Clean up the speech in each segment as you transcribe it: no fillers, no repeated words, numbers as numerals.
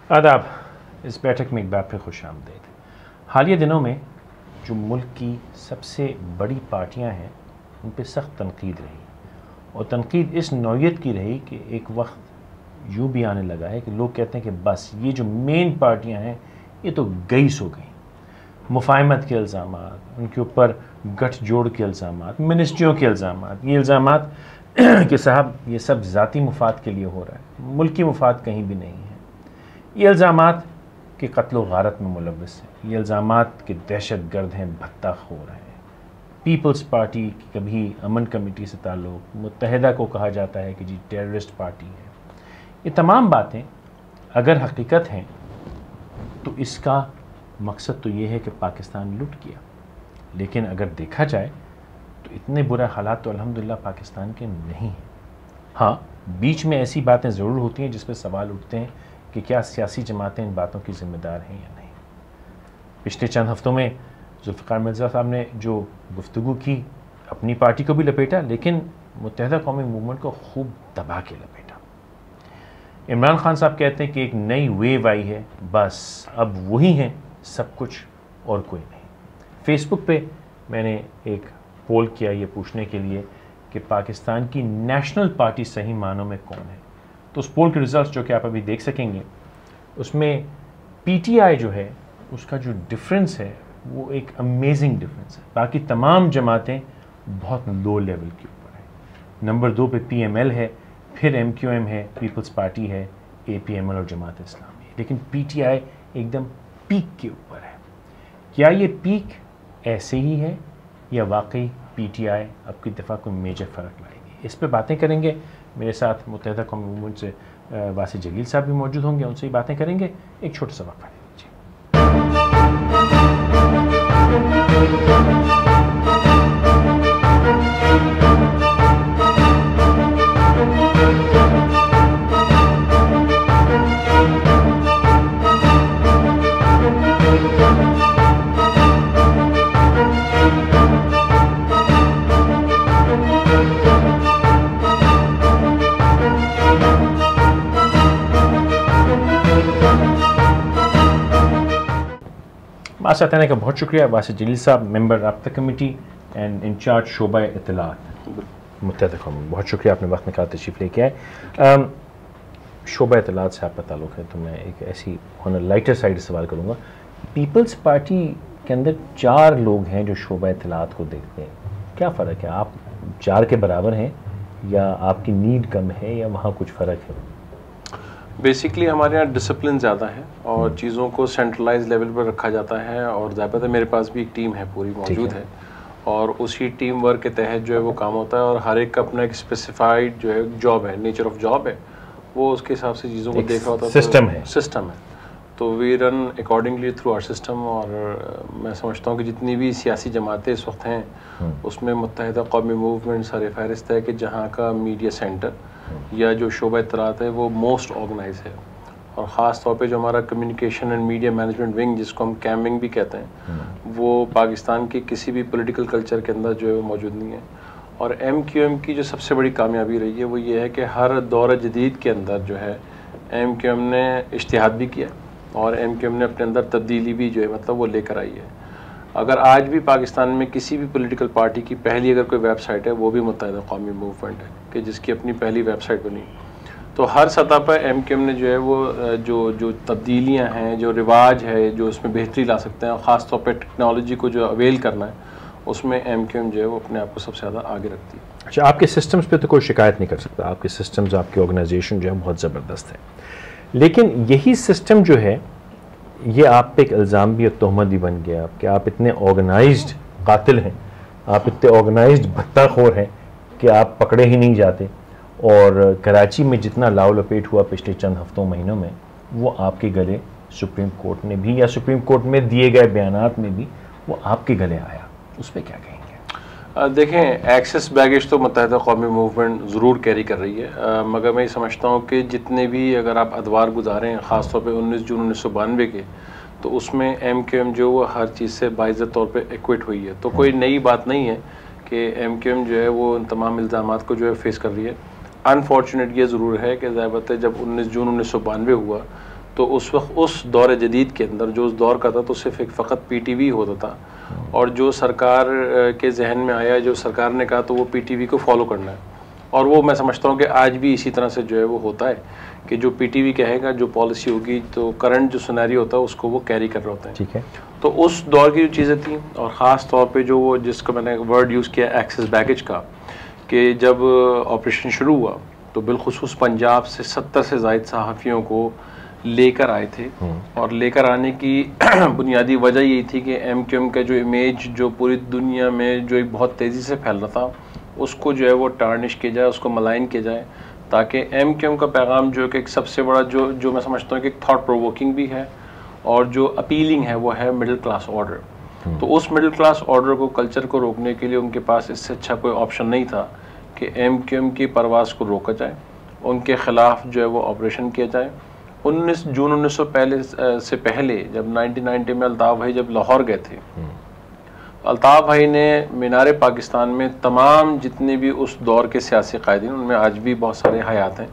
आदाब। इस बैठक में एक बार फिर खुश आमदीद। हालिया दिनों में जो मुल्क की सबसे बड़ी पार्टियां हैं उन पर सख्त तनकीद रही, और तनकीद इस नौयत की रही कि एक वक्त यूँ भी आने लगा है कि लोग कहते हैं कि बस ये जो मेन पार्टियां हैं ये तो गई सो गई। मुफाहमत के इल्ज़ाम, उनके ऊपर गठजोड़ के इल्ज़ाम, मिनिस्ट्रियों के इल्ज़ाम, ये इल्ज़ाम कि साहब ये सब ज़ाती मुफाद के लिए हो रहा है, मुल्की मुफाद कहीं भी नहीं है। ये इल्ज़ामात कि कत्ल व गारत में मुलव्वस हैं, ये इल्ज़ामात कि दहशत गर्द हैं, भत्ता खोर हैं। पीपल्स पार्टी की कभी अमन कमेटी से ताल्लुक़, मुत्तहिदा को कहा जाता है कि जी टेररिस्ट पार्टी है। ये तमाम बातें अगर हकीकत हैं तो इसका मकसद तो ये है कि पाकिस्तान लुट गया, लेकिन अगर देखा जाए तो इतने बुरे हालात तो अल्हम्दुलिल्लाह पाकिस्तान के नहीं हैं। हाँ, बीच में ऐसी बातें ज़रूर होती हैं जिस पर सवाल उठते हैं कि क्या सियासी जमातें इन बातों की ज़िम्मेदार हैं या नहीं। पिछले चंद हफ़्तों में जुल्फ़िकार मिर्ज़ा साहब ने जो गुफ्तगू की, अपनी पार्टी को भी लपेटा, लेकिन मुत्तहिदा कौमी मूवमेंट को खूब दबा के लपेटा। इमरान खान साहब कहते हैं कि एक नई वेव आई है, बस अब वही हैं सब कुछ और कोई नहीं। फेसबुक पे मैंने एक पोल किया ये पूछने के लिए कि पाकिस्तान की नेशनल पार्टी सही मानों में कौन है। तो उस पोल के रिज़ल्ट्स जो कि आप अभी देख सकेंगे, उसमें पीटीआई जो है उसका जो डिफरेंस है वो एक अमेजिंग डिफरेंस है। बाकी तमाम जमातें बहुत लो लेवल के ऊपर है। नंबर 2 पे पीएमएल है, फिर एमक्यूएम है, पीपल्स पार्टी है, एपीएमएल और जमात इस्लामी है, लेकिन पीटीआई एकदम पीक के ऊपर है। क्या ये पीक ऐसे ही है या वाकई पीटीआई अब की दफ़ा कोई मेजर फ़र्क लाएगी? इस पे बातें करेंगे। मेरे साथ मुत्तहिदा कौमी मूवमेंट से वासिफ जलील साहब भी मौजूद होंगे, उनसे ही बातें करेंगे। एक छोटा सा वक्फा दीजिए। बात आने का बहुत शुक्रिया वासिफ जलील साहब, मेंबर राब्ता कमेटी एंड इंचार्ज शोबा इत्तलात मुत्तहिदा कौमी। बहुत शुक्रिया, आपने वक्त निकाल तशरीफ़ लेके आए। शोबा इत्तलात से आपका ताल्लुक़ है, तो मैं एक ऐसी ऑन अ लाइटर साइड सवाल करूँगा। पीपल्स पार्टी के अंदर 4 लोग हैं जो शोबा इत्तलात को देखते हैं, क्या फ़र्क है? आप 4 के बराबर हैं या आपकी नीड कम है या वहाँ कुछ फ़र्क है? बेसिकली हमारे यहाँ डिसिप्लिन ज़्यादा है और चीज़ों को सेंट्रलाइज लेवल पर रखा जाता है, और ज़्यादातर मेरे पास भी एक टीम है पूरी मौजूद है, और उसी टीम वर्क के तहत जो है वो काम होता है, और हर एक का अपना एक स्पेसिफाइड जो है जॉब है, नेचर ऑफ जॉब है, वो उसके हिसाब से चीज़ों को देख रहा होता है। सिस्टम है, तो we run accordingly through our system. और मैं समझता हूँ कि जितनी भी सियासी जमातें इस वक्त हैं उसमें मुत्तहिदा कौमी मूवमेंट सर फहरिस्त है कि जहाँ का मीडिया सेंटर या जो शोबा इत्तलात है वो मोस्ट ऑर्गेनाइज है, और ख़ास तौर पे जो हमारा communication and media management wing, जिसको हम कैम विंग भी कहते हैं, वो पाकिस्तान के किसी भी पॉलिटिकल कल्चर के अंदर जो है वो मौजूद नहीं है। और एमक्यूएम की जो सबसे बड़ी कामयाबी रही है वो ये है कि हर दौर जदीद के अंदर जो है एमक्यूएम ने इज्तिहाद भी किया, और एमक्यूएम ने अपने अंदर तब्दीली भी जो है मतलब वो लेकर आई है। अगर आज भी पाकिस्तान में किसी भी पॉलिटिकल पार्टी की पहली अगर कोई वेबसाइट है वो भी मुत्तहिदा कौमी मूवमेंट है, कि जिसकी अपनी पहली वेबसाइट बनी। तो हर सतह पर एमक्यूएम ने जो है वो जो तब्दीलियां हैं, जो रिवाज है, जो उसमें बेहतरी ला सकते हैं, और ख़ास तौर पर टेक्नोलॉजी को जो अवेल करना है, उसमें एमक्यूएम जो है वो अपने आप को सबसे ज़्यादा आगे रखती है। अच्छा, आपके सिस्टम्स पे तो कोई शिकायत नहीं कर सकता, आपके सिस्टम्स, आपकी ऑर्गेनाइजेशन जो है बहुत ज़बरदस्त है, लेकिन यही सिस्टम जो है ये आप पे एक इल्ज़ाम भी और तोहमत भी बन गया कि आप इतने ऑर्गेनाइज्ड कातिल हैं, आप इतने ऑर्गेनाइज्ड भत्ताखोर हैं कि आप पकड़े ही नहीं जाते। और कराची में जितना लाव लपेट हुआ पिछले चंद हफ्तों महीनों में, वो आपके गले सुप्रीम कोर्ट ने भी, या सुप्रीम कोर्ट में दिए गए बयानात में भी वो आपके गले आया, उस पर क्या कहेंगे? देखें, एक्सेस बैगेज तो मुत्तहिदा कौमी मूवमेंट ज़रूर कैरी कर रही है, मगर मैं ये समझता हूँ कि जितने भी अगर आप अदवार गुजारें, ख़ास तौर पे 19 जून 1992 के, तो उसमें एमक्यूएम जो वो हर चीज़ से बाइज़्ज़त तौर पे एक्विट हुई है। तो कोई नई बात नहीं है कि एमक्यूएम जो है वो उन तमाम इल्ज़ामात को जो है फेस कर रही है। अनफॉर्चुनेट ये ज़रूर है कि ज़ाहिर बात है जब 19 जून 1992 हुआ तो उस वक्त उस दौर जदीद के अंदर जो उस दौर का था तो सिर्फ एक फ़कत PTV होता था, और जो सरकार के जहन में आया, जो सरकार ने कहा तो वो PTV को फॉलो करना है। और वो मैं समझता हूँ कि आज भी इसी तरह से जो है वो होता है कि जो PTV कहेगा, जो पॉलिसी होगी, तो करंट जो सिनेरियो होता है उसको वो कैरी कर रहे होते हैं। ठीक है। तो उस दौर की जो चीज़ें थी, और ख़ास तौर पे जो वो जिसका मैंने वर्ड यूज़ किया एक्सेस बैगेज का, कि जब ऑपरेशन शुरू हुआ तो बिलखुसूस पंजाब से 70 से ज़ायद सहाफ़ियों को लेकर आए थे, और लेकर आने की बुनियादी वजह यही थी कि MQM का जो इमेज जो पूरी दुनिया में जो एक बहुत तेज़ी से फैल रहा था, उसको जो है वो टार्निश किया जाए, उसको मलाइन किया जाए, ताकि MQM का पैगाम जो कि एक सबसे बड़ा जो मैं समझता हूँ कि एक थॉट प्रोवोकिंग भी है और जो अपीलिंग है वो है मिडिल क्लास ऑर्डर। तो उस मिडिल क्लास ऑर्डर को, कल्चर को रोकने के लिए उनके पास इससे अच्छा कोई ऑप्शन नहीं था कि MQM की परवास को रोका जाए, उनके ख़िलाफ़ जो है वो ऑपरेशन किया जाए। 19 जून 1900 से पहले जब 1990 में अल्ताफ़ भाई जब लाहौर गए थे, अल्ताफ़ भाई ने मीनार पाकिस्तान में तमाम जितने भी उस दौर के सियासी कायदीन, उनमें आज भी बहुत सारे हयात हैं,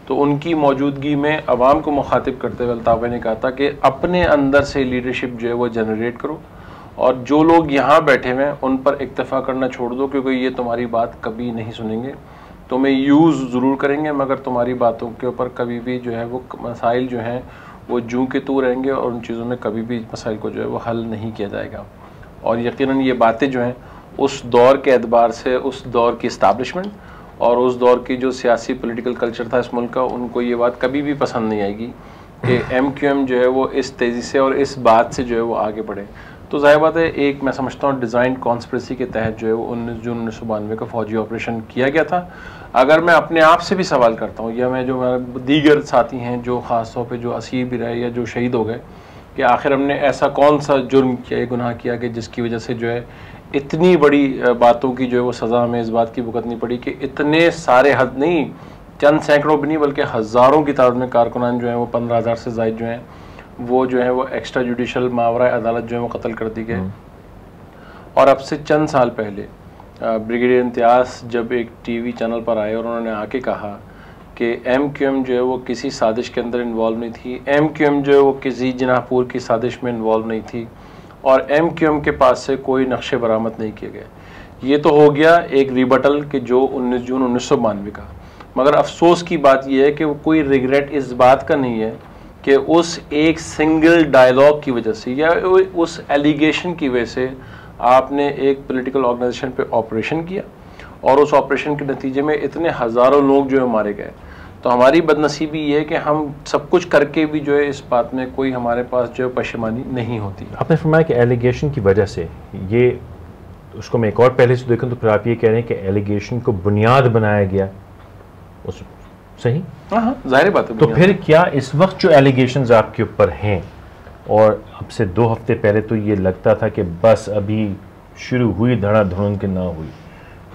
तो उनकी मौजूदगी में अवाम को मुखातिब करते हुए अल्ताफ़ भाई ने कहा था कि अपने अंदर से लीडरशिप जो है वो जनरेट करो, और जो लोग यहाँ बैठे हुए हैं उन पर इक्तफ़ा करना छोड़ दो, क्योंकि ये तुम्हारी बात कभी नहीं सुनेंगे, तुम्हें यूज़ ज़रूर करेंगे मगर तुम्हारी बातों के ऊपर कभी भी जो है वो मसाइल जो हैं वो जूं के तू रहेंगे, और उन चीज़ों में कभी भी मसाइल को जो है वो हल नहीं किया जाएगा। और यकीनन ये बातें जो हैं उस दौर के एतबार से, उस दौर की इस्ताब्लिशमेंट और उस दौर की जो सियासी पॉलिटिकल कल्चर था इस मुल्क का, उनको ये बात कभी भी पसंद नहीं आएगी कि MQM जो है वो इस तेज़ी से और इस बात से जो है वो आगे बढ़े। तो ज़ाहिर बात है, एक मैं समझता हूँ डिज़ाइन कॉन्स्पिरेसी के तहत जो है वो 19 जून 1992 का फ़ौजी ऑपरेशन किया गया था। अगर मैं अपने आप से भी सवाल करता हूँ, या मैं जो मेरे दीगर साथी हैं जो ख़ास तौर पे जो असीर भी रहे या जो शहीद हो गए, कि आखिर हमने ऐसा कौन सा जुर्म किया, गुनाह किया कि जिसकी वजह से जो है इतनी बड़ी बातों की जो है वो सज़ा हमें इस बात की भुगतनी पड़ी कि इतने सारे हद नहीं, चंद सैकड़ों भी नहीं बल्कि हज़ारों की तादाद में कारकुनान जो हैं वो 15,000 से ज़ायद जो हैं वो जो है वो एक्स्ट्रा जुडिशल मावरा अदालत जो है वो कत्ल कर दी गए। और अब से चंद साल पहले ब्रिगेडियर इम्तियाज़ जब एक TV चैनल पर आए और उन्होंने आके कहा कि MQM जो है वो किसी साजिश के अंदर इन्वॉल्व नहीं थी, MQM जो है वो किसी जिनाहपुर की साजिश में इन्वॉल्व नहीं थी, और MQM के पास से कोई नक्शे बरामद नहीं किए गए। ये तो हो गया एक रिबटल कि जो 19 जून 1992 का, मगर अफसोस की बात यह है कि वो कोई रिग्रेट इस बात का नहीं है कि उस एक सिंगल डायलॉग की वजह से या उस एलिगेशन की वजह से आपने एक पॉलिटिकल ऑर्गेनाइजेशन पे ऑपरेशन किया, और उस ऑपरेशन के नतीजे में इतने हज़ारों लोग जो है मारे गए। तो हमारी बदनसीबी ये है कि हम सब कुछ करके भी जो है इस बात में कोई हमारे पास जो है पशेमानी नहीं होती। आपने फरमाया कि एलिगेशन की वजह से ये, उसको मैं एक और पहले से देखूं तो फिर आप ये कह रहे हैं कि एलिगेशन को बुनियाद बनाया गया, उस सही? हाँ, जाहिर बात है। तो फिर क्या इस वक्त जो एलिगेशंस आपके ऊपर हैं, और अब से 2 हफ्ते पहले तो ये लगता था कि बस अभी शुरू हुई धड़ाधड़ के ना हुई,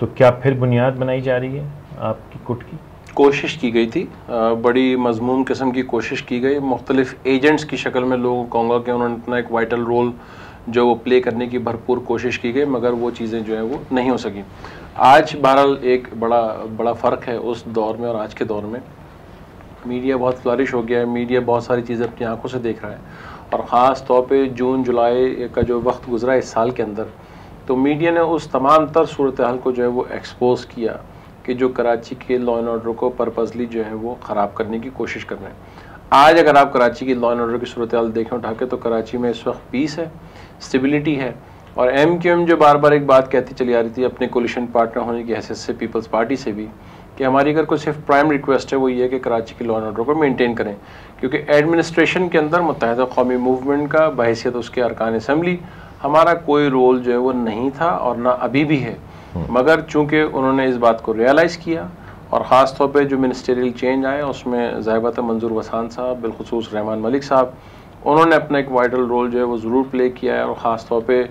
तो क्या फिर बुनियाद बनाई जा रही है आपकी कुट की? कोशिश की गई थी, बड़ी मजमूम किस्म की कोशिश की गई, मुख्तलिफ एजेंट्स की शक्ल में लोगों को कहूँगा कि उन्होंने अपना एक वाइटल रोल जो वो प्ले करने की भरपूर कोशिश की गई, मगर वो चीज़ें जो है वो नहीं हो सकी। आज बहरहाल एक बड़ा फ़र्क है उस दौर में और आज के दौर में। मीडिया बहुत फ्लरिश हो गया है, मीडिया बहुत सारी चीज़ें अपनी आंखों से देख रहा है, और ख़ास तौर पे जून जुलाई का जो वक्त गुजरा इस साल के अंदर, तो मीडिया ने उस तमाम तर सूरत हाल को जो है वो एक्सपोज किया कि जो कराची के लॉ एंड ऑर्डर को पर्पसली जो है वो ख़राब करने की कोशिश कर रहे हैं। आज अगर आप कराची की लॉ एंड ऑर्डर की सूरत हाल देखें उठा के, तो कराची में इस वक्त पीस है, स्टेबिलिटी है, और MQM जो बार बार एक बात कहती चली आ रही थी अपने कोलिशन पार्टनर होने की हैसियत से पीपल्स पार्टी से भी, कि हमारी अगर कोई सिर्फ प्राइम रिक्वेस्ट है वो ये है कि कराची की लॉ एंड ऑर्डर को मेंटेन करें, क्योंकि एडमिनिस्ट्रेशन के अंदर मुत्तहिदा कौमी मूवमेंट का बहैसियत उसके अरकान असम्बली हमारा कोई रोल जो है वो नहीं था और ना अभी भी है। मगर चूँकि उन्होंने इस बात को रियलाइज़ किया, और ख़ास तौर पे जो मिनिस्टरियल चेंज आया उसमें ज़ाहिर मंजूर वसान साहब, बिलखुसूस रहमान मलिक साहब, उन्होंने अपना एक वाइटल रोल जो है वो ज़रूर प्ले किया है, और ख़ास तौर पे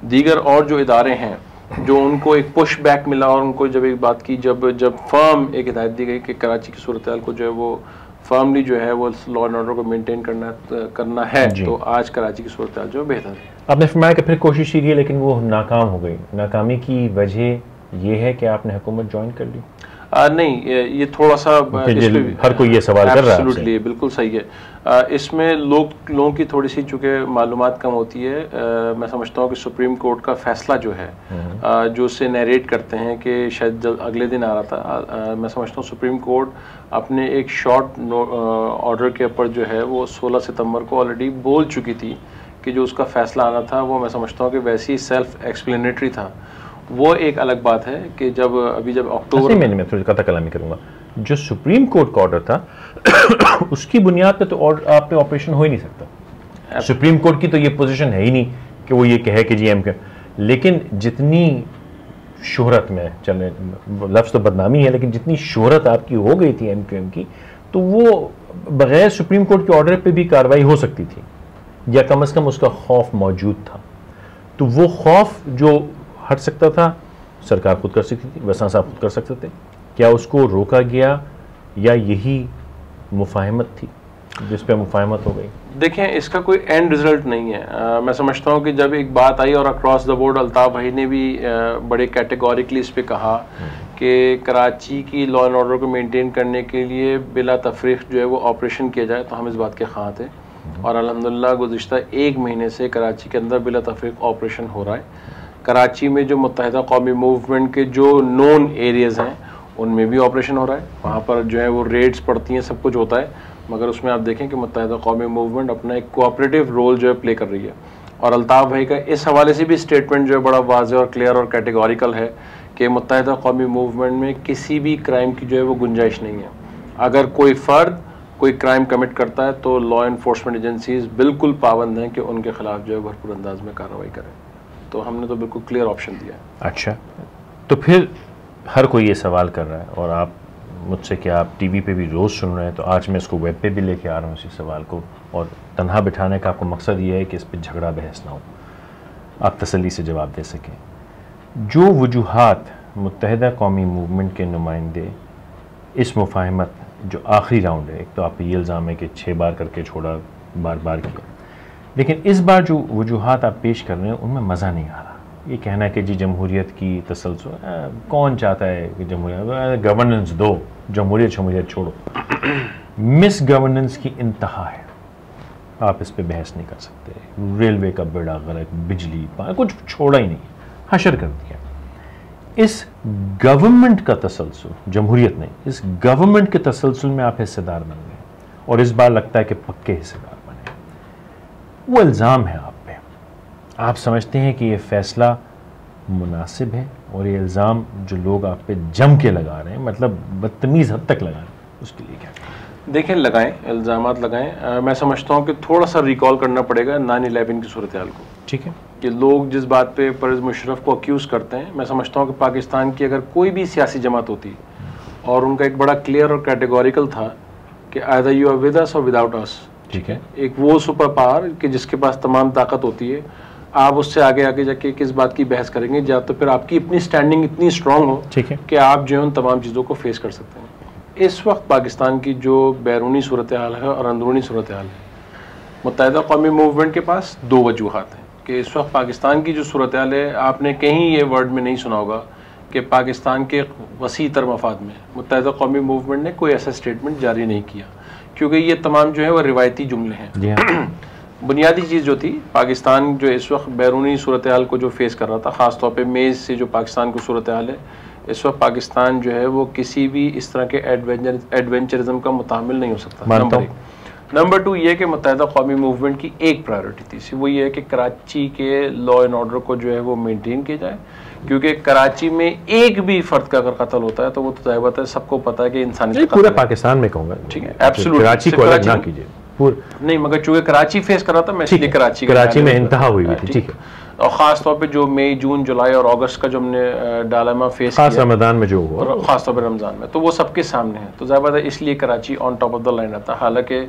दीगर और जो इदारे हैं जो उनको एक पुश बैक मिला, और उनको जब एक बात की, जब फर्म एक हिदायत दी गई कि कराची की सूरत हाल को जो है वो फर्मली जो है वो लॉ एंड ऑर्डर को मेंटेन करना है, तो आज कराची की सूरत हाल जो बेहतर है। आपने फरमाया कि फिर कोशिश की लेकिन वो नाकाम हो गई। नाकामी की वजह ये है कि आपने हुकूमत ज्वाइन कर ली? नहीं, ये थोड़ा सा हर कोई ये सवाल कर रहा है। एब्सोल्युटली, बिल्कुल सही है। इसमें लोगों की थोड़ी सी चूँकि मालूमात कम होती है, मैं समझता हूँ कि सुप्रीम कोर्ट का फैसला जो है, जो उससे नरेट करते हैं कि शायद अगले दिन आ रहा था, मैं समझता हूँ सुप्रीम कोर्ट अपने एक शॉर्ट ऑर्डर के ऊपर जो है वो 16 सितंबर को ऑलरेडी बोल चुकी थी कि जो उसका फैसला आना था वो मैं समझता हूँ कि वैसे ही सेल्फ एक्सप्लेनेटरी था। वो एक अलग बात है कि जब अक्टूबर में मैं थोड़ी कथा कलामी करूँगा, जो सुप्रीम कोर्ट का ऑर्डर था उसकी बुनियाद पे तो आप पे ऑपरेशन हो ही नहीं सकता। सुप्रीम कोर्ट की तो ये पोजीशन है ही नहीं कि वो ये कहे कि जी एम के, लेकिन जितनी शोहरत में चले, लफ्ज़ तो बदनामी है, लेकिन जितनी शोहरत आपकी हो गई थी एमक्यूएम की, तो वो बगैर सुप्रीम कोर्ट के ऑर्डर पे भी कार्रवाई हो सकती थी, या कम से कम उसका खौफ मौजूद था। तो वो खौफ जो हट सकता था सरकार खुद कर सकती थी, वैसा साहब खुद कर सकते थे। क्या उसको रोका गया या यही मुफाहमत थी जिस पे मुफाहमत हो गई? देखें, इसका कोई एंड रिजल्ट नहीं है। मैं समझता हूँ कि जब एक बात आई और अक्रॉस द बोर्ड अल्ताफ़ भाई ने भी बड़े कैटेगोरिकली इस पे कहा कि कराची की लॉ एंड ऑर्डर को मेंटेन करने के लिए बिला तफरीक जो है वो ऑपरेशन किया जाए, तो हम इस बात के ख़ां थे। और अल्हम्दुलिल्लाह गुज़िश्ता 1 महीने से कराची के अंदर बिला तफरीक ऑपरेशन हो रहा है। कराची में जो मुत्तहिदा कौमी मूवमेंट के जो नोन एरियाज़ हैं उनमें भी ऑपरेशन हो रहा है, वहाँ पर जो है वो रेड्स पड़ती हैं, सब कुछ होता है, मगर उसमें आप देखें कि मुत्तहिदा कौमी मूवमेंट अपना एक कोऑपरेटिव रोल जो है प्ले कर रही है। और अल्ताफ़ भाई का इस हवाले से भी स्टेटमेंट जो है बड़ा वाज़ेह और क्लियर और कैटेगोरिकल है कि मुत्तहिदा कौमी मूवमेंट में किसी भी क्राइम की जो है वो गुंजाइश नहीं है। अगर कोई फ़र्द कोई क्राइम कमिट करता है तो लॉ एनफोर्समेंट एजेंसीज बिल्कुल पाबंद हैं कि उनके खिलाफ जो है भरपूर अंदाज में कार्रवाई करें। तो हमने तो बिल्कुल क्लियर ऑप्शन दिया है। अच्छा, तो फिर हर कोई ये सवाल कर रहा है, और आप मुझसे कि आप टीवी पे भी रोज़ सुन रहे हैं, तो आज मैं इसको वेब पे भी लेके आ रहा हूँ इसी सवाल को, और तनहा बिठाने का आपको मकसद ये है कि इस पर झगड़ा बहस ना हो, आप तसल्ली से जवाब दे सकें। जो वजूहात मुत्तहिदा कौमी मूवमेंट के नुमाइंदे इस मुफाहमत जो आखिरी राउंड है, एक तो आप ये इल्ज़ाम है कि 6 बार करके छोड़ा, बार बार किया, लेकिन इस बार जो वजूहात आप पेश कर रहे हैं उनमें मज़ा नहीं आ रहा। ये कहना है कि जी जमहूरियत की तसलसल, कौन चाहता है कि जमहूरियत, गवर्नेंस दो, जमहूरियत छोड़ो। मिस गवर्नेंस की इंतहा है, आप इस पे बहस नहीं कर सकते। रेलवे का बेड़ा गर्क, बिजली, कुछ छोड़ा ही नहीं, हशर कर दिया। इस गवर्नमेंट का तसलसल, जमहूरियत नहीं, इस गवर्नमेंट के तसलसल में आप हिस्सेदार बन गए, और इस बार लगता है कि पक्के हिस्सेदार बने। वो इल्ज़ाम है आप पे, आप समझते हैं कि ये फ़ैसला मुनासिब है, और ये इल्ज़ाम जो लोग आप पे जम के लगा रहे हैं, मतलब बदतमीज़ हद तक लगा रहे हैं, उसके लिए क्या? देखें, लगाएं, इल्ज़ामात लगाएं। मैं समझता हूँ कि थोड़ा सा रिकॉल करना पड़ेगा 9/11 की सूरत हाल को। ठीक है, कि लोग जिस बात पे परवेज़ मुशर्रफ को अक्यूज़ करते हैं, मैं समझता हूँ कि पाकिस्तान की अगर कोई भी सियासी जमात होती और उनका एक बड़ा क्लियर और कैटेगोरिकल था कि either you are with us or without अस। ठीक है, एक वो सुपर पावर कि जिसके पास तमाम ताकत होती है, आप उससे आगे आगे जाके किस बात की बहस करेंगे, या तो फिर आपकी अपनी स्टैंडिंग इतनी स्ट्रॉन्ग हो ठीक है, कि आप जो है उन तमाम चीज़ों को फेस कर सकते हैं। इस वक्त पाकिस्तान की जो बैरूनी सूरत हाल है और अंदरूनी सूरत हाल है, मुत्तहिदा कौमी मूवमेंट के पास 2 वजूहात हैं कि इस वक्त पाकिस्तान की जो सूरत हाल है, आपने कहीं ये वर्ड में नहीं सुना होगा कि पाकिस्तान के वसी तर मफाद में मुत्तहिदा कौमी मूवमेंट ने कोई ऐसा स्टेटमेंट जारी नहीं किया, क्योंकि ये तमाम जो है वह रिवायती जुमले हैं। बुनियादी चीज़ जो थी, पाकिस्तान जो इस वक्त बैरूनी सूरत हाल को जो फेस कर रहा था, ख़ास तौर पे मेज़ से जो पाकिस्तान की सूरत हाल है, इस वक्त पाकिस्तान जो है वो किसी भी इस तरह के एडवेंचरिज्म का मुतामिल नहीं हो सकता। नंबर 1। नंबर 2 ये कि मुत्तहिदा कौमी मूवमेंट की एक प्रायोरिटी थी, वो ये है कि कराची के लॉ एंड ऑर्डर को जो है वो मेंटेन किया जाए, क्योंकि कराची में एक भी फ़र्द का अगर कत्ल होता है तो वो तो तय बात है, सबको पता है कि इंसानियत पूरे पाकिस्तान में कहूँगा। ठीक है, एब्सोल्युटली, कराची को अलग ना कीजिए नहीं, मगर चूँकि कराची फेस कर रहा था, मैं इसलिए कराची में इंतहा हुई थी। ठीक है, और ख़ास तौर पे जो मई, जून, जुलाई और अगस्त का जो हमने डायलेमा फेस किया, रमज़ान में जो हुआ, ख़ास तौर पे रमज़ान में, तो वो सबके सामने है, तो ज़ाहिर बात है इसलिए Karachi on top of the line आता है। हालांकि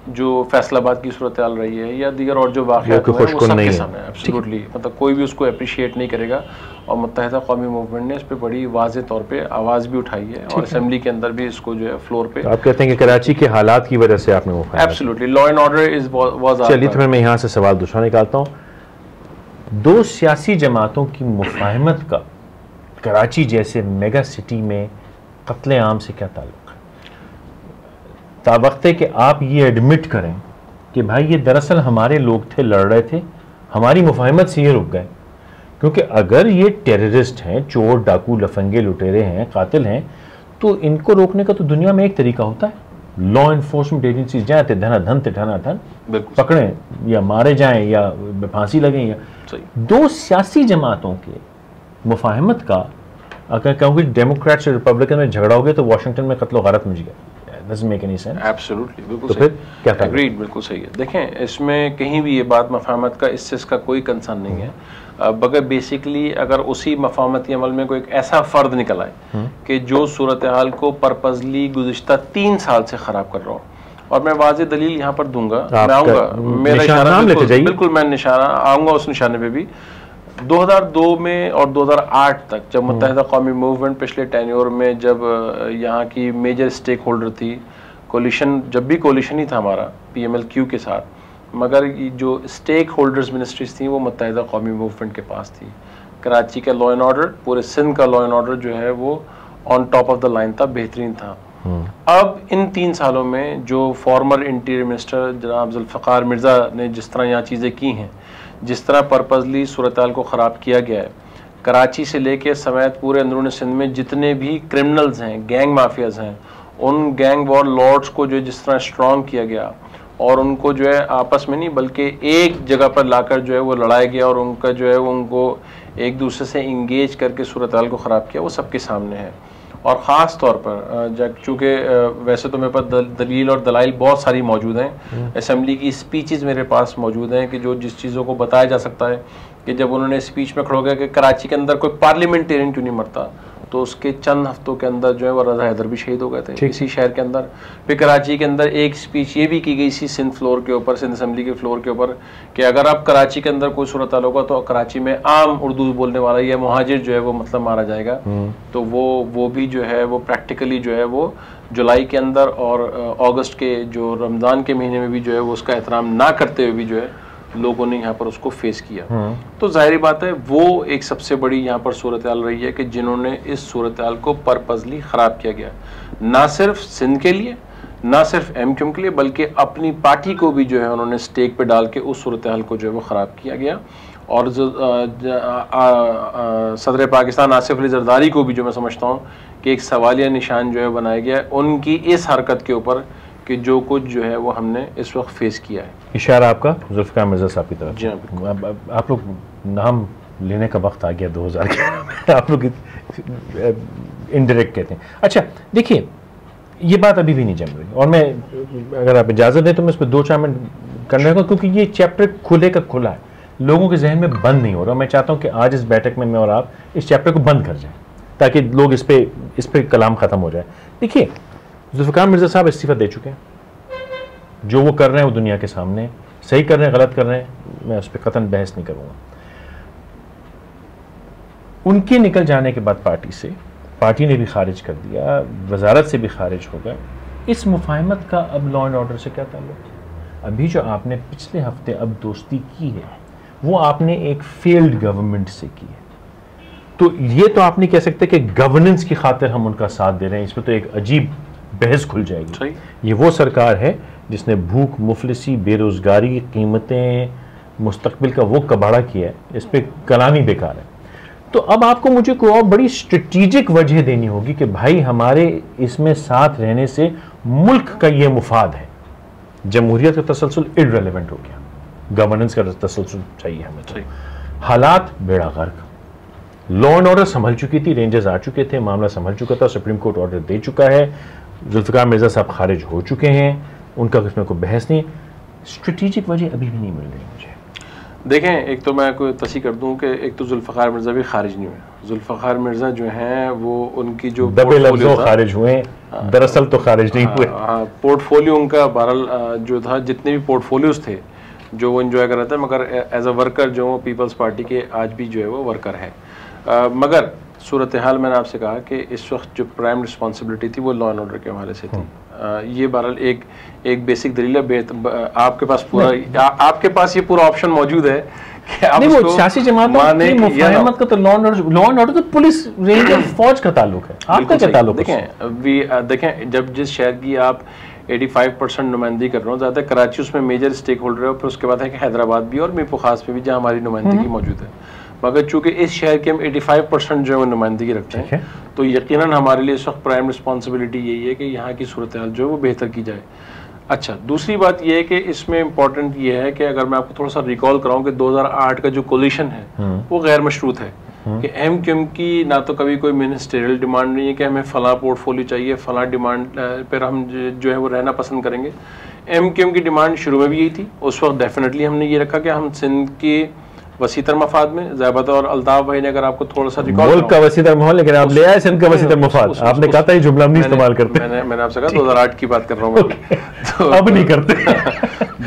जो फैसलाबाद की सूरत हाल रही है या दीगर और जो वाक़यात हैं वो सबके सामने है, एब्सोल्युटली, मतलब कोई भी उसको अप्रिशिएट नहीं करेगा। और मुत्तहिदा कौमी मूवमेंट ने इस पर बड़ी वाज़ेह तौर पे आवाज़ भी उठाई है, और असेंबली के अंदर भी इसको जो है फ्लोर पे। आप कहते हैं कि कराची के हालात की वजह से आपने वो absolutely, law and order is was. चलिए, तो मैं यहाँ से सवाल दूसरा निकालता हूँ। 2 सियासी जमातों की मुफाहमत का कराची जैसे मेगा सिटी में कत्ले आम से क्या ताल्लुक़ है? तावक्त है कि आप ये एडमिट करें कि भाई ये दरअसल हमारे लोग थे, लड़ रहे थे, हमारी मुफाहमत से ये रुक गए। क्योंकि अगर ये टेररिस्ट हैं, चोर, डाकू, लफंगे, लुटेरे हैं, कातिल हैं, तो इनको रोकने का तो दुनिया में एक तरीका होता है। लॉ इन्फोर्समेंट एजेंसीज जाए थे धनाधन पकड़ें या मारे जाएं या फांसी लगें, या दो सियासी जमातों के मुफाहमत का अगर कहूँगी डेमोक्रेट्स और रिपब्लिकन में झगड़ा हो गया तो वाशिंगटन में कत्ल गारत मच गया। Doesn't make any sense. Absolutely, बिल्कुल तो सही। फिर क्या था? Agreed, बिल्कुल सही है। देखें, इसमें कहीं भी ये बात मफाहमत का, इसका कोई कंसर्न नहीं है। बगैर बेसिकली अगर उसी मफाहमती अमल में कोई एक ऐसा फ़र्द निकल आए कि जो सूरत हाल को पर्पजली गुज़िश्ता 3 साल से ख़राब कर रहा हो, और मैं वाज़ेह दलील यहाँ पर दूंगा, मैं आऊँगा, मेरा इशारा बिल्कुल मैं निशाना आऊँगा उस निशाने पे भी। 2002 में और 2008 तक जब मुत्तहिदा कौमी मूवमेंट पिछले टेन्योर में जब यहाँ की मेजर स्टेक होल्डर थी, कोलिशन, जब भी कोलिशन ही था हमारा PMLQ के साथ, मगर जो स्टेक होल्डर्स मिनिस्ट्रीज थी वो मुत्तहिदा कौमी मूवमेंट के पास थी। कराची का लॉ एंड ऑर्डर, पूरे सिंध का लॉ एंड ऑर्डर जो है वो on top of the line था, बेहतरीन था। अब इन 3 सालों में जो फॉर्मर इंटीरियर मिनिस्टर जनाब जुल्फ़िकार मिर्ज़ा ने जिस तरह यहाँ चीज़ें की हैं, जिस तरह पर्पजली सूरत हाल को ख़राब किया गया है, कराची से लेके समेत पूरे अंदरून सिंध में जितने भी क्रिमिनल्स हैं, गैंग माफियाज हैं, उन गैंग वॉर लॉर्ड्स को जो जिस तरह स्ट्रॉन्ग किया गया और उनको जो है आपस में नहीं बल्कि एक जगह पर लाकर जो है वो लड़ाया गया और उनका जो है उनको एक दूसरे से इंगेज करके सूरत हाल को ख़राब किया, वो सबके सामने है। और ख़ास तौर पर चूँकि वैसे तो मेरे पास दलील और दलाइल बहुत सारी मौजूद हैं, असम्बली की स्पीचेस मेरे पास मौजूद हैं कि जो जिस चीज़ों को बताया जा सकता है कि जब उन्होंने स्पीच में खड़ा हो गया कि कराची के अंदर कोई पार्लियामेंटेरियन क्यों नहीं मरता, तो उसके चंद हफ्तों के अंदर जो है वो रज़ा हैदर भी शहीद हो गए थे इसी शहर के अंदर। फिर कराची के अंदर एक स्पीच ये भी की गई थी सिंध फ्लोर के ऊपर, सिंध असम्बली के फ्लोर के ऊपर, कि अगर अब कराची के अंदर कोई सूरत हाल होगा तो कराची में आम उर्दू बोलने वाला या मुहाजिर जो है वो मतलब मारा जाएगा। तो वो भी जो है वो प्रैक्टिकली जो है वो जुलाई के अंदर और अगस्त के जो रमज़ान के महीने में भी जो है वो उसका एहतराम ना करते हुए भी जो है लोगों ने यहाँ पर उसको फेस किया। तो जाहिर बात है वो एक सबसे बड़ी यहाँ पर सूरत हाल रही है कि जिन्होंने इस सूरत हाल को पर्पजली ख़राब किया गया, ना सिर्फ सिंध के लिए, ना सिर्फ MQM के लिए, बल्कि अपनी पार्टी को भी जो है उन्होंने स्टेक पे डाल के उस सूरत हाल को जो है वो ख़राब किया गया। और सदर पाकिस्तान आसिफ अली जरदारी को भी जो मैं समझता हूँ कि एक सवालिया निशान जो है बनाया गया है उनकी इस हरकत के ऊपर कि जो कुछ जो है वो हमने इस वक्त फेस किया है। इशारा आपका जुल्फ़िकार मिर्ज़ा साहब की तरफ। जी हाँ, आप लोग नाम लेने का वक्त आ गया 2011 में, आप लोग इनडायरेक्ट कहते हैं। अच्छा देखिए, ये बात अभी भी नहीं जम रही और मैं अगर आप इजाज़त दें तो मैं इस पर 2-4 मिनट करने को, क्योंकि ये चैप्टर खुले का खुला है, लोगों के जहन में बंद नहीं हो रहा। मैं चाहता हूँ कि आज इस बैठक में मैं और आप इस चैप्टर को बंद कर जाएँ ताकि लोग इस पर कलाम ख़त्म हो जाए। देखिए, जुल्फ़िकार मिर्ज़ा साहब इस्तीफ़ा दे चुके हैं, जो वो कर रहे हैं वो दुनिया के सामने, सही कर रहे हैं गलत कर रहे हैं, मैं उस पर कतन बहस नहीं करूँगा। उनके निकल जाने के बाद पार्टी ने भी खारिज कर दिया, वजारत से भी खारिज हो गए। इस मुफाहमत का अब लॉ एंड ऑर्डर से क्या ताल्लुक़ है? अभी जो आपने पिछले हफ्ते अब दोस्ती की है वो आपने एक फेल्ड गवर्नमेंट से की है, तो ये तो आप नहीं कह सकते कि गवर्नेंस की खातिर हम उनका साथ दे रहे हैं। इसमें तो एक अजीब बहस खुल जाएगी। ये वो सरकार है जिसने भूख, मुफलिसी, बेरोज़गारी, कीमतें, मुस्तकबिल का वो कबाड़ा किया है, इस पर कलामी बेकार है। तो अब आपको मुझे कोई और बड़ी स्ट्रेटेजिक वजह देनी होगी कि भाई हमारे इसमें साथ रहने से मुल्क का ये मुफाद है। जमहूरियत का तसलसल इररिलेवेंट हो गया, गवर्नेंस का तसलसल चाहिए हमें। तो हालात बेड़ा गर्क, लॉ एंड ऑर्डर संभल चुकी थी, रेंजर्स आ चुके थे, मामला संभल चुका था, सुप्रीम कोर्ट ऑर्डर दे चुका है, जुल्फ़िकार मिर्ज़ा साहब खारिज हो चुके हैं, उनका इसमें कोई बहस नहीं। स्ट्रेटेजिक वजह अभी भी नहीं मिल रही मुझे। देखें, एक तो मैं कोई तसी कर दूं कि एक तो जुल्फ़िकार मिर्ज़ा भी खारिज नहीं हुए। जुल्फ़िकार मिर्ज़ा जो हैं वो उनकी जो दबे लफ्ज़ों खारिज हुए, दरअसल तो खारिज नहीं हुए। पोर्टफोलियो उनका बहरहाल जो था, जितने भी पोर्टफोलियोज थे जो वो इन्जॉय कर रहे थे, मगर एज अ वर्कर जो वो पीपल्स पार्टी के आज भी जो है वो वर्कर है। मगर सूरत हाल मैंने आपसे कहा कि इस वक्त जो प्राइम रिस्पॉन्सिबिलिटी थी वो लॉ एंड ऑर्डर के हवाले से थी। ये बहरहाल एक बेसिक दलील है। आपके पास ये पूरा ऑप्शन मौजूद है नहीं, वो सियासी जमातों की मुफाहमत का तो लॉ एंड ऑर्डर तो पुलिस रेंज और फौज का ताल्लुक है, आपका क्या ताल्लुक है? देखें जब जिस शहर की आप 85% नुमाइंदगी कर रहे हो, ज़्यादा कराची उसमें मेजर स्टेक होल्डर है, फिर उसके बाद है कि हैदराबाद भी और मीरपुर खास में भी जहाँ हमारी नुमाइंदगी मौजूद है। मगर चूंकि इस शहर के हम 85% जो है वो नुमाइंदगी रखते हैं, तो यकीनन हमारे लिए इस वक्त प्राइम रिस्पॉन्सिबिलिटी यही है कि यहाँ की सूरत हाल जो है वो बेहतर की जाए। अच्छा, दूसरी बात यह है कि इसमें इम्पोर्टेंट ये है कि अगर मैं आपको थोड़ा सा रिकॉल कराऊं कि 2008 का जो कोलिशन है वो गैर मशरूत है कि एमक्यूएम की ना तो कभी कोई मिनिस्टेरियल डिमांड नहीं है कि हमें फला पोर्टफोलियो चाहिए, फला डिमांड पर हम जो है वो रहना पसंद करेंगे। एमक्यूएम की डिमांड शुरू में भी यही थी, उस वक्त डेफिनेटली हमने ये रखा कि हम सिंध के वसीतर मफाद में ज़ैबत और अल्ताफ भाई ने अगर आपको थोड़ा सा रिकॉर्ड मुल्क का वसीतर मफाद, लेकिन आप ले आए सिंध का वसीतर मफाद, आपने कहा था ये जुमला नहीं इस्तेमाल करते। मैंने आपसे कहा 2008 की बात कर रहा हूँ तो अब नहीं करते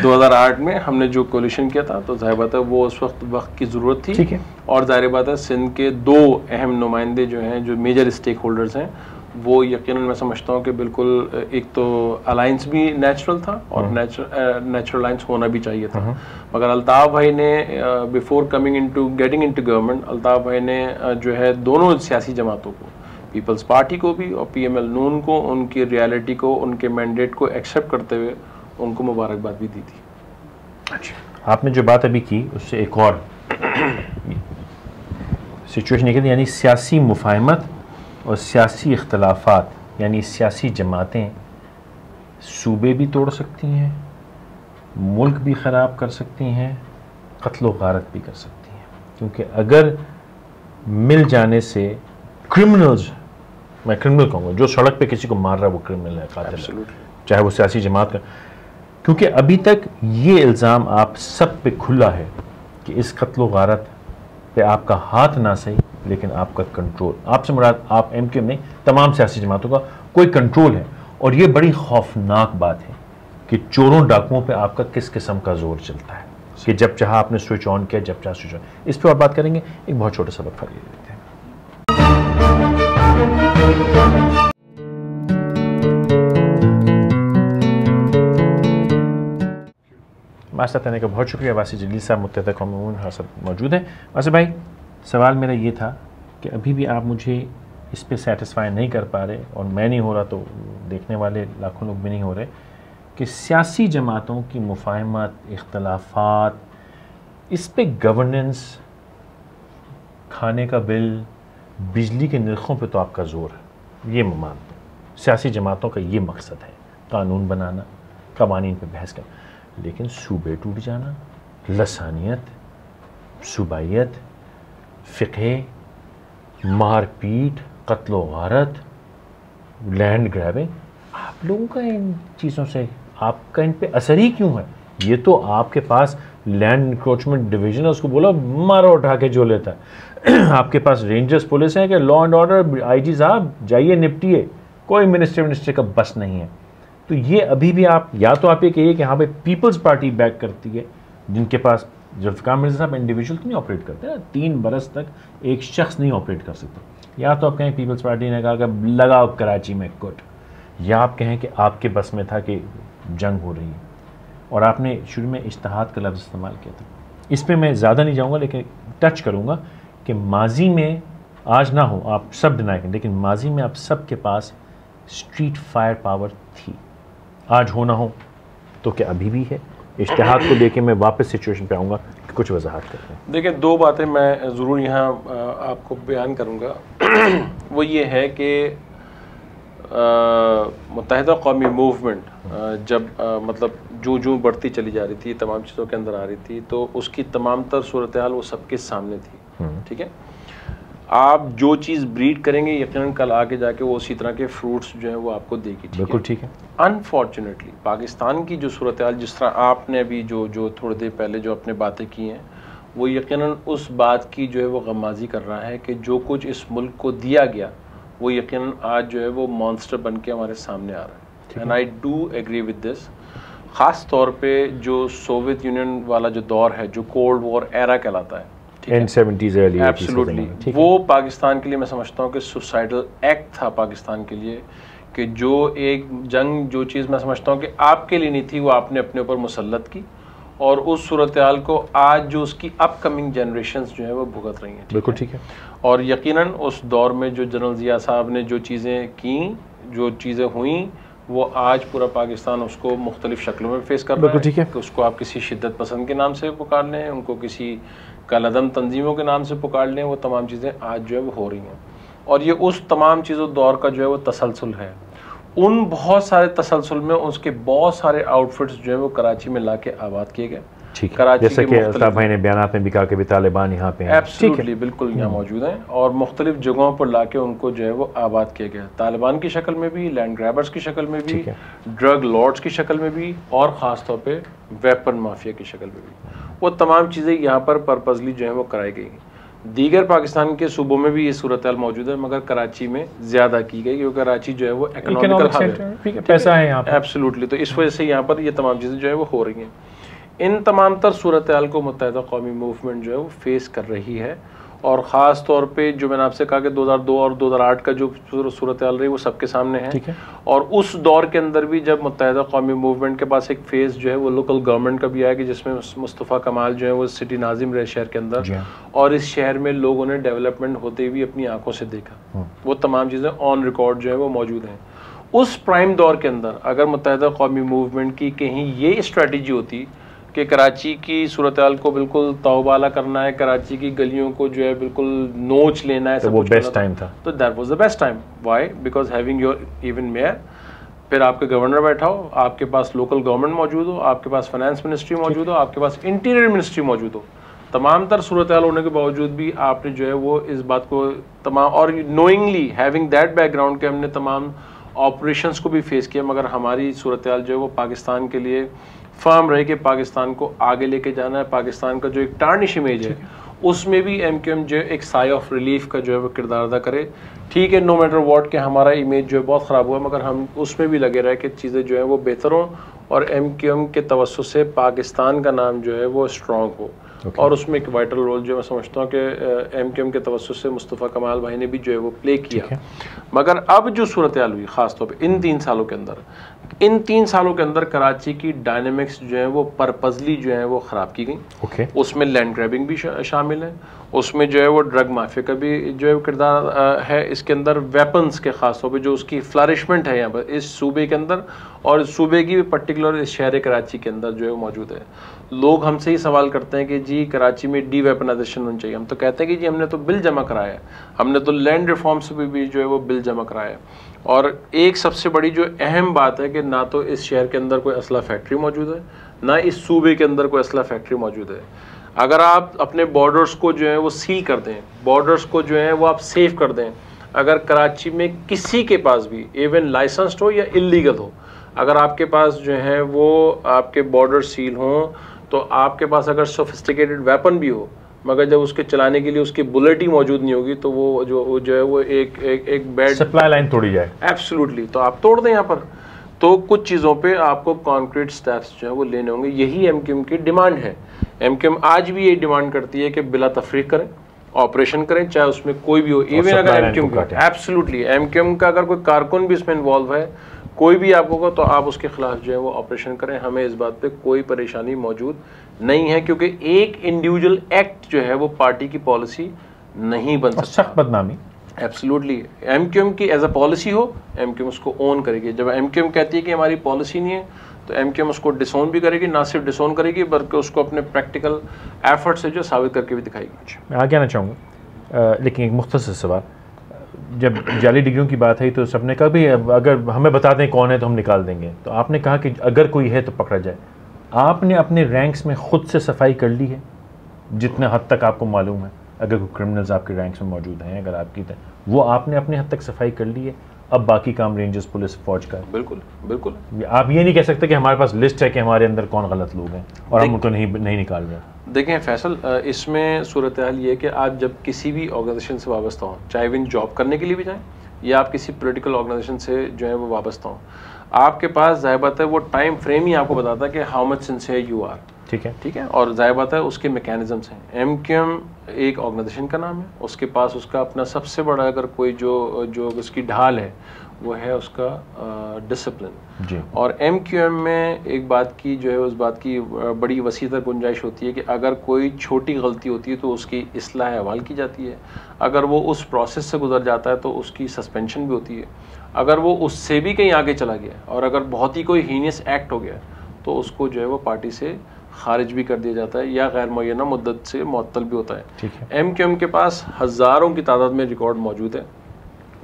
2008 में हमने जो कोलिशन किया था, तो ज़ाहिर बात है वो उस वक्त की ज़रूरत थी। ठीक है। और ज़ाहिर बात है सिंध के दो अहम नुमाइंदे जो हैं, जो मेजर स्टेक होल्डर्स हैं, वो यकीनन मैं समझता हूँ कि बिल्कुल एक तो अलायंस भी नेचुरल था और नेचुरल अलायंस होना भी चाहिए था। मगर अल्ताफ भाई ने before getting into government, Altaf भाई ने जो है दोनों सियासी जमातों को, पीपल्स पार्टी को भी और PML नून को, उनकी रियलिटी को, उनके मैंडेट को एक्सेप्ट करते हुए उनको मुबारकबाद भी दी थी। अच्छा, आपने जो बात अभी की उससे एक और सिचुएशन है, यानी सियासी मुफाहमत और सियासी इख्तलाफात, यानी सियासी जमातें सूबे भी तोड़ सकती हैं, मुल्क भी ख़राब कर सकती हैं, कत्ल व गारत भी कर सकती हैं। क्योंकि अगर मिल जाने से क्रिमिनल्स, मैं क्रिमिनल कहूँगा, जो सड़क पे किसी को मार रहा है वो क्रिमिनल है, कातिल है, चाहे वो सियासी जमात का। क्योंकि अभी तक ये इल्ज़ाम आप सब पे खुला है कि इस कत्ल व गारत पे आपका हाथ ना सही, लेकिन आपका कंट्रोल, आपसे मुराद आप एमक्यूएम नहीं, तमाम सियासी जमातों का कोई कंट्रोल है। और ये बड़ी खौफनाक बात है कि चोरों डाकुओं पे आपका किस किस्म का जोर चलता है कि जब चाहा आपने स्विच ऑन किया, जब चाहा स्विच ऑन। इस पर और बात करेंगे, एक बहुत छोटा सा वक्फा ले लेते हैं। मास्टर तने का बहुत शुक्रिया। वासी जलील साहब मुत्तहदा कौम सब मौजूद हैं। वासी भाई, सवाल मेरा ये था कि अभी भी आप मुझे इस पे सेटिस्फाई नहीं कर पा रहे, और मैं नहीं हो रहा तो देखने वाले लाखों लोग भी नहीं हो रहे, कि सियासी जमातों की मुफाहमत, इख्तलाफात, इस पे गवर्नेंस, खाने का बिल, बिजली के निर्खों पे तो आपका ज़ोर है, ये मैं मानता हूँ। सियासी जमातों का ये मकसद है, कानून बनाना, कवानीन पे बहस करना। लेकिन सूबे टूट जाना, लसानियत, सूबाइयत, फ़िक़े, मारपीट, कत्ल गारत, लैंड ग्रैबिंग, आप लोगों का इन चीज़ों से, आपका इन पे असर ही क्यों है? ये तो आपके पास लैंड इंक्रोचमेंट डिवीज़न है, उसको बोलो मारो उठा के जो लेता है। आपके पास रेंजर्स पुलिस है कि लॉ एंड ऑर्डर, IG साहब जाइए निपटिए, कोई मिनिस्टर का बस नहीं है। तो ये अभी भी आप, या तो आप ये कहिए कि हाँ भाई पीपल्स पार्टी बैक करती है, जिनके पास जुल्फ़िकार मिर्ज़ा साहब इंडिविजुअल तो नहीं ऑपरेट करते ना, 3 बरस तक एक शख्स नहीं ऑपरेट कर सकता। या तो आप कहें पीपल्स पार्टी ने कहा कि लगाओ कराची में कुट, या आप कहें कि आपके बस में था कि जंग हो रही है और आपने शुरू में इज्तिहाद का लफ्ज़ इस्तेमाल किया था। इस पर मैं ज़्यादा नहीं जाऊँगा, लेकिन टच करूँगा कि माजी में, आज ना हो, आप सब डिनाई करें, लेकिन माजी में आप सब के पास स्ट्रीट फायर पावर थी। आज हो ना हो तो क्या अभी भी है? इज्तिहाद को लेके मैं वापस सिचुएशन पे आऊँगा कि कुछ वजाहत करते हैं। देखिए, 2 बातें मैं ज़रूर यहाँ आपको बयान करूँगा। वो ये है कि मुत्तहिदा कौमी मूवमेंट जब मतलब जो बढ़ती चली जा रही थी, तमाम चीज़ों के अंदर आ रही थी, तो उसकी तमाम तर सूरत हाल वो सबके सामने थी। ठीक है, आप जो चीज़ ब्रीड करेंगे यकीनन कल आके जाके वो उसी तरह के फ्रूट्स जो हैं वो आपको देगी। बिल्कुल ठीक है। अनफॉर्चुनेटली पाकिस्तान की जो सूरत हाल, जिस तरह आपने अभी जो थोड़ी देर पहले जो अपने बातें की हैं, वो यकीनन उस बात की जो है वो गमाजी कर रहा है कि जो कुछ इस मुल्क को दिया गया वो यकीनन आज जो है वो मॉन्स्टर बन के हमारे सामने आ रहा है। And I do agree with this. ख़ास तौर पे जो सोवियत यूनियन वाला जो दौर है, जो कोल्ड वॉर एरा कहलाता है, एब्सोल्युटली, वो पाकिस्तान के लिए मैं समझता हूँ कि सुसाइडल एक्ट था पाकिस्तान के लिए, कि जो एक जंग, जो चीज़ मैं समझता हूँ कि आपके लिए नहीं थी, वो आपने अपने ऊपर मुसल्लत की और उस सूरत हाल को आज जो उसकी अपकमिंग जनरेशन्स जो है वो भुगत रही हैं। बिल्कुल ठीक है। और यकीनन उस दौर में जो जनरल ज़िया साहब ने जो चीज़ें की, जो चीज़ें हुई, वो आज पूरा पाकिस्तान उसको मुख्तलिफ शक्लों में फेस कर रहा है। ठीक है। कि उसको आप किसी शिद्दत पसंद के नाम से पुकार लें, उनको किसी कालादम तंजीमों के नाम से पुकार लें, वो तमाम चीज़ें आज जो है वो हो रही हैं। और ये उस तमाम चीज़ों दौर का जो है वो तसलसल है। उन बहुत सारे तसलसल में उसके बहुत सारे आउटफिट्स जो है वो कराची में ला के आबाद किए गए। ठीक है, जैसे कि अल्ताफ भाई ने बयानात में भी कहा कि भी तालिबान यहाँ पे हैं। एब्सोल्युटली, बिल्कुल यहाँ मौजूद हैं और मुख्तलिफ जगहों पर लाके उनको जो है वो आबाद किया गया, तालिबान की शक्ल में भी, लैंड ग्रैबर्स की शक्ल में भी, ड्रग लॉर्ड्स की शक्ल में भी, और ख़ास तौर पे वेपन माफिया की शक्ल में भी। वो तमाम चीज़ें यहाँ पर पर्पजली जो है वो कराई गई। दीगर पाकिस्तान के सूबों में भी ये सूरत हाल मौजूद है, मगर कराची में ज़्यादा की गई क्योंकि कराची जो है वो इकोनॉमिकल हब है, पैसा है यहाँ पर। एब्सोल्युटली, तो इस वजह से यहाँ पर ये तमाम चीज़ें जो है वो हो रही हैं। इन तमाम तर सूरत हाल को मुत्तहिदा कौमी मूवमेंट जो है वो फेस कर रही है। और ख़ास तौर पे जो मैंने आपसे कहा कि 2002 और 2008 का जो सूरत हाल रही वो सबके सामने है। और उस दौर के अंदर भी जब मुत्तहिदा कौमी मूवमेंट के पास एक फेज़ जो है वो लोकल गवर्नमेंट का भी आया कि जिसमें मुस्तफ़ा कमाल जो है वो सिटी नाजिम रहे शहर के अंदर, और इस शहर में लोगों ने डेवलपमेंट होते हुए अपनी आंखों से देखा। वो तमाम चीज़ें ऑन रिकॉर्ड जो है वो मौजूद हैं। उस प्राइम दौर के अंदर अगर मुत्तहिदा कौमी मूवमेंट की कहीं ये स्ट्रेटजी होती कि कराची की सूरत हाल को बिल्कुल तौबाला करना है, कराची की गलियों को जो है बिल्कुल नोच लेना है, तो वो बेस्ट टाइम था। तो that was the best time. Why? Because having your even mayor, फिर आपके गवर्नर बैठा हो, आपके पास लोकल गवर्नमेंट मौजूद हो, आपके पास फाइनेंस मिनिस्ट्री मौजूद हो, आपके पास इंटीरियर मिनिस्ट्री मौजूद हो, तमाम तर सूरत हाल होने के बावजूद भी आपने जो है वो इस बात को तमाम, और नोइंगली हैविंग दैट बैकग्राउंड के हमने तमाम ऑपरेशंस को भी फेस किया, मगर हमारी सूरत हाल जो है वो पाकिस्तान के लिए फर्म रहे कि पाकिस्तान को आगे लेके जाना है। पाकिस्तान का जो एक टार्निश इमेज है उसमें भी MQM जो एक साई ऑफ रिलीफ का जो है वो किरदार अदा करे। ठीक है, नो मैटर व्हाट कि हमारा इमेज जो है बहुत ख़राब हुआ, मगर हम उसमें भी लगे रहे कि चीज़ें जो है वो बेहतर हों और MQM के तवज्जुह से पाकिस्तान का नाम जो है वो स्ट्रॉन्ग हो। और उसमें एक वाइटल रोल जो मैं समझता हूँ कि MQM के तवज्जुह से मुस्तफ़ा कमाल भाई ने भी जो है वो प्ले किया। मगर अब जो सूरत हाल हुई ख़ास तौर पे इन 3 सालों के अंदर, इन 3 सालों के अंदर कराची की डायनेमिक्स जो है वो पर्पजली जो है वो ख़राब की गई। उसमें लैंड ग्रैबिंग भी शामिल है, उसमें जो है वो ड्रग माफिया का भी जो है किरदार है, इसके अंदर वेपन्स के ख़ास तौर पे जो उसकी फ्लरिशमेंट है यहाँ पर इस सूबे के अंदर, और इस सूबे की भी पर्टिकुलर इस शहर कराची के अंदर जो है वो मौजूद है। लोग हमसे ही सवाल करते हैं कि जी कराची में डी वेपनाइजेशन होनी चाहिए। हम तो कहते हैं कि जी हमने तो बिल जमा कराया है, हमने तो लैंड रिफॉर्म्स पे भी जो है वो बिल जमा कराया है। और एक सबसे बड़ी जो अहम बात है कि ना तो इस शहर के अंदर कोई असला फैक्ट्री मौजूद है, ना इस सूबे के अंदर कोई असला फैक्ट्री मौजूद है। अगर आप अपने बॉर्डर्स को जो है वो सील कर दें, बॉर्डर्स को जो है वो आप सेफ कर दें, अगर कराची में किसी के पास भी इवन लाइसेंस्ड हो या इलीगल हो, अगर आपके पास जो है वो आपके बॉर्डर सील हों, तो आपके पास अगर सोफिस्टिकेटेड वेपन भी हो, मगर जब उसके चलाने के लिए उसकी बुलेट ही मौजूद नहीं होगी, तो वो जो है वो एक बैड सप्लाई लाइन तोड़ी जाए। एब्सोल्युटली, तो आप तोड़ दें यहाँ पर। तो कुछ चीज़ों पे आपको कॉन्क्रीट स्टेप्स जो है वो लेने होंगे। यही MQM की डिमांड है। MQM आज भी ये डिमांड करती है कि बिला तफरीक करें, ऑपरेशन करें, चाहे उसमें कोई भी हो। इवन अगर एब्सोल्युटली MQM का अगर कोई कारकुन भी इसमें इन्वॉल्व है, कोई भी आपको हो, तो आप उसके खिलाफ जो है वो ऑपरेशन करें। हमें इस बात पे कोई परेशानी मौजूद नहीं है, क्योंकि एक इंडिविजुअल एक्ट जो है वो पार्टी की पॉलिसी नहीं बन सकता। सख्त बदनामी। एब्सोल्युटली, MQM की एज अ पॉलिसी हो, MQM उसको ओन करेगी। जब MQM कहती है कि हमारी पॉलिसी नहीं है, तो MQM उसको डिसोन भी करेगी, ना सिर्फ डिसोन करेगी बल्कि उसको अपने प्रैक्टिकल एफर्ट से जो साबित करके भी दिखाएगी। मैं आगे आना चाहूँगा, लेकिन एक मुख्तसर सवाल। जब जाली डिग्रियों की बात है तो सबने कहा भी अगर हमें बता दें कौन है तो हम निकाल देंगे, तो आपने कहा कि अगर कोई है तो पकड़ा जाए। आपने अपने रैंक्स में ख़ुद से सफाई कर ली है जितने हद तक आपको मालूम है? अगर कोई क्रिमिनल्स आपके रैंक्स में मौजूद हैं, अगर आपकी वो आपने अपने हद तक सफाई कर ली है, अब बाकी काम रेंजर्स, पुलिस, फौज का। बिल्कुल बिल्कुल। आप ये नहीं कह सकते कि हमारे पास लिस्ट है कि हमारे अंदर कौन गलत लोग हैं और हम उनको नहीं निकाल रहे। देखें फैसल, इसमें सूरत हाल ये है कि आप जब किसी भी ऑर्गेनाइजेशन से वाबस्ता हों, चाहे वो जॉब करने के लिए भी जाएं या आप किसी पॉलिटिकल ऑर्गेनाइजेशन से जो है वो वाबस्ता हों, आपके पास ज़ाहिर बात है वो टाइम फ्रेम ही आपको बताता है कि how much sincere you are. ठीक है। ठीक है, और ज़ाहिर बात है उसके मैकेनिज़म्स हैं। MQM एक ऑर्गेनाइजेशन का नाम है, उसके पास उसका अपना सबसे बड़ा अगर कोई जो उसकी ढाल है वो है उसका डिसिप्लिन जी। और MQM में एक बात की जो है उस बात की बड़ी वसीतर गुंजाइश होती है कि अगर कोई छोटी गलती होती है तो उसकी इस्लाह अहवाल की जाती है, अगर वो उस प्रोसेस से गुजर जाता है तो उसकी सस्पेंशन भी होती है, अगर वो उससे भी कहीं आगे चला गया और अगर बहुत ही कोई हीनियस एक्ट हो गया तो उसको जो है वो पार्टी से खारिज भी कर दिया जाता है या गैर मुअय्यना मुद्दत से मुअत्तल भी होता है। ठीक है। MQM के पास हज़ारों की तादाद में रिकॉर्ड मौजूद है,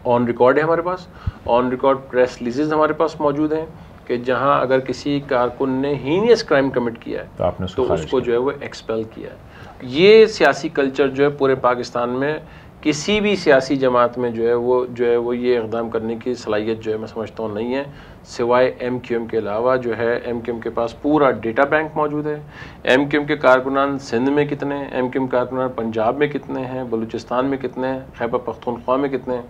ऑन रिकॉर्ड है हमारे पास, ऑन रिकॉर्ड प्रेस रिलीजेज हमारे पास मौजूद हैं कि जहां अगर किसी कारकुन ने हीनियस क्राइम कमिट किया है तो उसको जो है वो एक्सपेल किया है। ये सियासी कल्चर जो है पूरे पाकिस्तान में किसी भी सियासी जमात में जो है वो ये इक़दाम करने की सलाहियत जो है मैं समझता हूँ नहीं है, सिवाय MQM के अलावा। जो है MQM के पास पूरा डेटा बैंक मौजूद है। MQM के कारकुनान सिंध में कितने हैं, MQM कारकुनान पंजाब में कितने हैं, बलूचिस्तान में कितने हैं, खैबर पख्तूनख्वा में कितने हैं,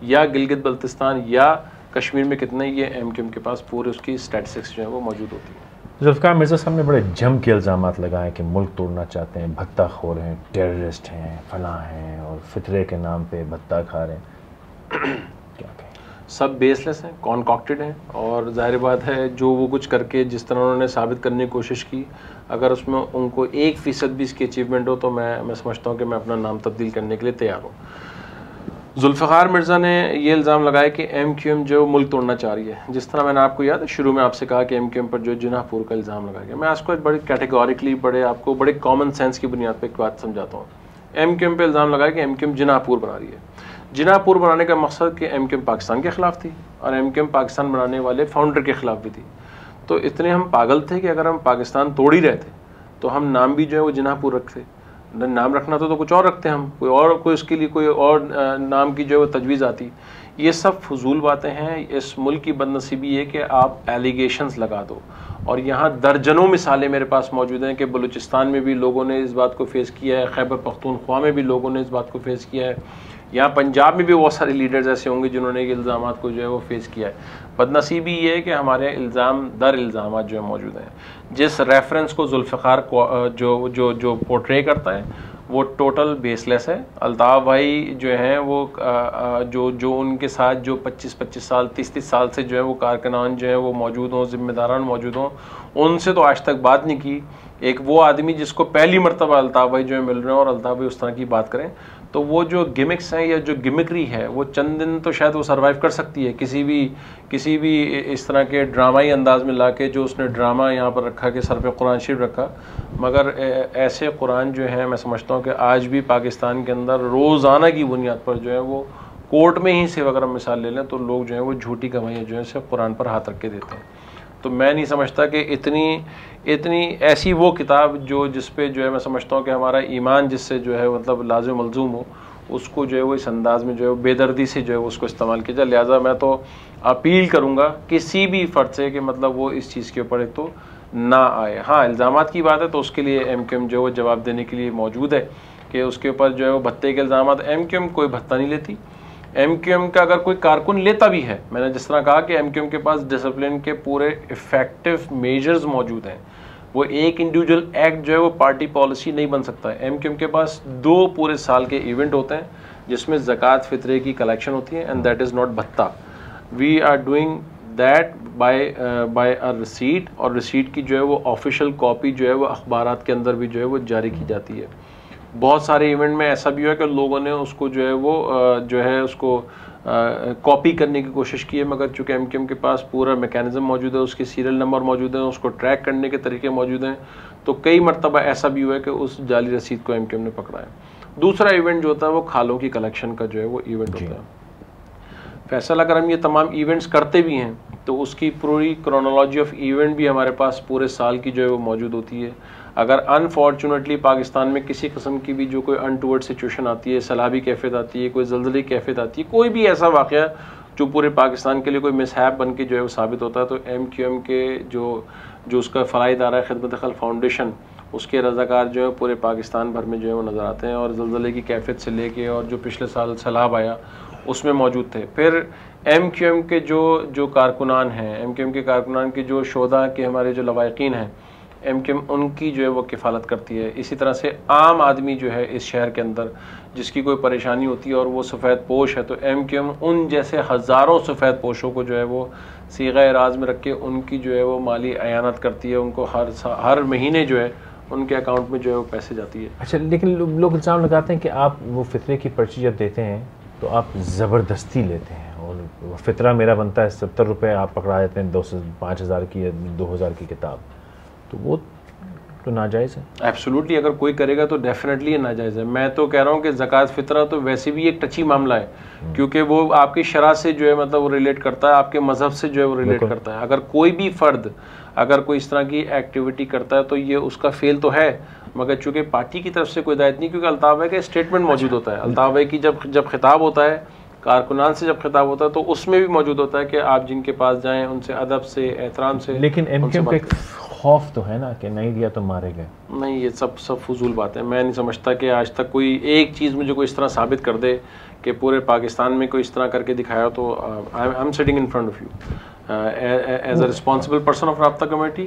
या गिलगित बल्तिस्तान या कश्मीर में कितने, ये MQM के पास पूरे उसकी स्टैटिस्टिक्स जो है वो मौजूद होती है। जुल्फ़िकार मिर्ज़ा साहब ने बड़े जम के इल्ज़ाम लगाए कि मुल्क तोड़ना चाहते हैं, भत्ता खोर हैं, टेररिस्ट हैं, फलां हैं और फितरे के नाम पे भत्ता खा रहे हैं। क्या कहें? सब बेसलेस हैं, कॉन्कॉक्टेड हैं और जाहिर बात है जो वो कुछ करके जिस तरह उन्होंने साबित करने की कोशिश की, अगर उसमें उनको 1% भी इसकी अचीवमेंट हो तो मैं समझता हूँ कि मैं अपना नाम तब्दील करने के लिए तैयार हूँ। जुल्फ़िकार मिर्ज़ा ने ये इल्ज़ाम लगाया कि MQM जो मुल्क तोड़ना चाह रही है। जिस तरह मैंने आपको याद है शुरू में आपसे कहा कि MQM पर जो जिनापुर का इल्ज़ाम लगाया गया, मैं आपको बड़े कैटेगोरिकली आपको बड़े कॉमन सेंस की बुनियाद पर एक बात समझाता हूँ। MQM पे इल्ज़ाम लगाया कि MQM जिनापुर बना रही है। जिनापुर बनाने का मकसद कि MQM पाकिस्तान के ख़िलाफ़ थी और MQM पाकिस्तान बनाने वाले फाउंडर के ख़िलाफ़ भी थी। तो इतने हम पागल थे कि अगर हम पाकिस्तान तोड़ ही रहे थे तो हम नाम भी जो है वो जिनापुर रखते। नाम रखना तो कुछ और रखते हम, कोई उसके लिए कोई और नाम की जो है वो तजवीज़ आती। ये सब फजूल बातें हैं। इस मुल्क की बदनसीबी है कि आप एलिगेशंस लगा दो और यहाँ दर्जनों मिसालें मेरे पास मौजूद हैं कि बलूचिस्तान में भी लोगों ने इस बात को फेस किया है, खैबर पख्तूनख्वा में भी लोगों ने इस बात को फेस किया है, यहाँ पंजाब में भी बहुत सारे लीडर्स ऐसे होंगे जिन्होंने ये इल्ज़ाम को जो है वो फेस किया है। बदनसीबी ये है कि हमारे इल्ज़ाम दर इल्ज़ाम जो है मौजूद हैं। जिस रेफरेंस को जुल्फ़िकार को जो पोर्ट्रे करता है वो टोटल बेसलेस है। अल्ताफ़ भाई जो हैं वो जो उनके साथ जो 25-25 साल 30-30 साल से जो है वो कारकुनान जो है वो मौजूद हों, ज़िम्मेदारान मौजूद हों, उनसे तो आज तक बात नहीं की। एक वो आदमी जिसको पहली मरतबा अल्ताफ़ भाई जो है मिल रहे हैं और अल्ताफ़ भाई उस तरह की बात करें, तो वो जो गिमिक्स हैं या जो गिमिक्री है वो चंद दिन तो शायद वो सर्वाइव कर सकती है किसी भी इस तरह के ड्रामाई अंदाज में लाके, जो उसने ड्रामा यहाँ पर रखा कि सर पे कुरान शरीफ रखा। मगर ऐसे कुरान जो है मैं समझता हूँ कि आज भी पाकिस्तान के अंदर रोज़ाना की बुनियाद पर जो है वो कोर्ट में ही से अगर हम मिसाल ले लें तो लोग जो है वो झूठी गवाहियाँ जो है सिर्फ कुरान पर हाथ रख के देते हैं। तो मैं नहीं समझता कि इतनी ऐसी वो किताब जो जिस पे जो है मैं समझता हूँ कि हमारा ईमान जिससे जो है मतलब लाज़िम मलज़ूम हो, उसको जो है वो इस अंदाज़ में जो है बेदर्दी से जो है उसको इस्तेमाल किया जाए। लिहाजा मैं तो अपील करूँगा किसी भी फ़र्द से कि मतलब वो इस चीज़ के ऊपर एक तो ना आए। हाँ, इल्ज़ामात की बात है तो उसके लिए MQM जो है वो जवाब देने के लिए मौजूद है कि उसके ऊपर जो है वो भत्ते के इल्ज़ामात, MQM कोई भत्ता नहीं लेती। MQM का अगर कोई कारकुन लेता भी है, मैंने जिस तरह कहा कि MQM के पास डिसिप्लिन के पूरे इफ़ेक्टिव मेजर्स मौजूद हैं, वो एक इंडिविजुअल एक्ट जो है वो पार्टी पॉलिसी नहीं बन सकता है। MQM के पास 2 पूरे साल के इवेंट होते हैं जिसमें ज़कात फितरे की कलेक्शन होती है एंड दैट इज़ नॉट भत्ता। We are doing that by a receipt, और रिसीट की जो है वो ऑफिशियल कॉपी जो है वो अखबारात के अंदर भी जो है वो जारी की जाती है। बहुत सारे इवेंट में ऐसा भी हुआ कि लोगों ने उसको जो है वो जो है उसको कॉपी करने की कोशिश की है, मगर चूँकि MQM के पास पूरा मैकेनिज़्म मौजूद है, उसके सीरियल नंबर मौजूद हैं, उसको ट्रैक करने के तरीके मौजूद हैं, तो कई मरतबा ऐसा भी हुआ है कि उस जाली रसीद को MQM ने पकड़ा है। दूसरा इवेंट जो होता है वो खालों की कलेक्शन का जो है वो इवेंट होता है। फैसल अगर हम ये तमाम इवेंट्स करते भी हैं तो उसकी पूरी क्रोनोलॉजी ऑफ इवेंट भी हमारे पास पूरे साल की जो है वो मौजूद होती है। अगर अनफॉर्चुनेटली पाकिस्तान में किसी किस्म की भी जो कोई अनटूवर्ड सिचुएशन आती है, सैलाबी कैफियत आती है, कोई ज़लज़ले कैफियत आती है, कोई भी ऐसा वाक़या जो पूरे पाकिस्तान के लिए कोई मिसहैप बन के जो है वो साबित होता है, तो MQM के जो उसका फ़राई इदारा है खिदमत खल्क़ फाउंडेशन, उसके रज़ाकार जो है पूरे पाकिस्तान भर में जो है वो नज़र आते हैं और ज़लज़ले की कैफियत से लेके और जो पिछले साल सैलाब आया उसमें मौजूद थे। फिर MQM के जो कारकुनान हैं, MQM के कारकुनान के जो शोधा के हमारे जो लवाकिन हैं, MQM उनकी जो है वो किफ़ालत करती है। इसी तरह से आम आदमी जो है इस शहर के अंदर जिसकी कोई परेशानी होती है और वो सफ़ेद पोश है, तो MQM उन जैसे हज़ारों सफ़ेद पोशों को जो है वो सीगा राज में रख के उनकी जो है वो माली अयानत करती है। उनको हर महीने जो है उनके अकाउंट में जो है वो पैसे जाती है। अच्छा, लेकिन लोग इल्ज़ाम लगाते हैं कि आप वो फ़ितरे की पर्ची जब देते हैं तो आप ज़बरदस्ती लेते हैं, और फ़ितरा मेरा बनता है 70 रुपये, आप पकड़ा देते हैं 2 से 5,000 की या 2,000 की किताब, तो वो तो नाजायज़ है। एब्सोल्युटली, अगर कोई करेगा तो डेफिनेटली ये नाजायज़ है। मैं तो कह रहा हूँ कि ज़कात फ़ितरा तो वैसे भी एक टची मामला है, क्योंकि वो आपकी शरह से जो है मतलब वो रिलेट करता है, आपके मज़हब से जो है वो रिलेट करता है। अगर कोई भी फ़र्द अगर कोई इस तरह की एक्टिविटी करता है तो ये उसका फेल तो है, मगर चूँकि पार्टी की तरफ से कोई हिदायत नहीं, क्योंकि अल्ताफ़ का स्टेटमेंट मौजूद होता है। अल्ताफ़ की जब खिताब होता है, कारकुनान से जब खिताब होता है, तो उसमें भी मौजूद होता है कि आप जिनके पास जाएं उनसे अदब से, एहतराम से। लेकिन MQM का एक खौफ तो है ना कि नहीं दिया तो मारे गए। नहीं, ये सब फजूल बात है। मैं नहीं समझता कि आज तक कोई एक चीज़ मुझे कोई इस तरह साबित कर दे कि पूरे पाकिस्तान में कोई इस तरह करके दिखाया। तो I am sitting in front of you as a responsible person of Rabta committee,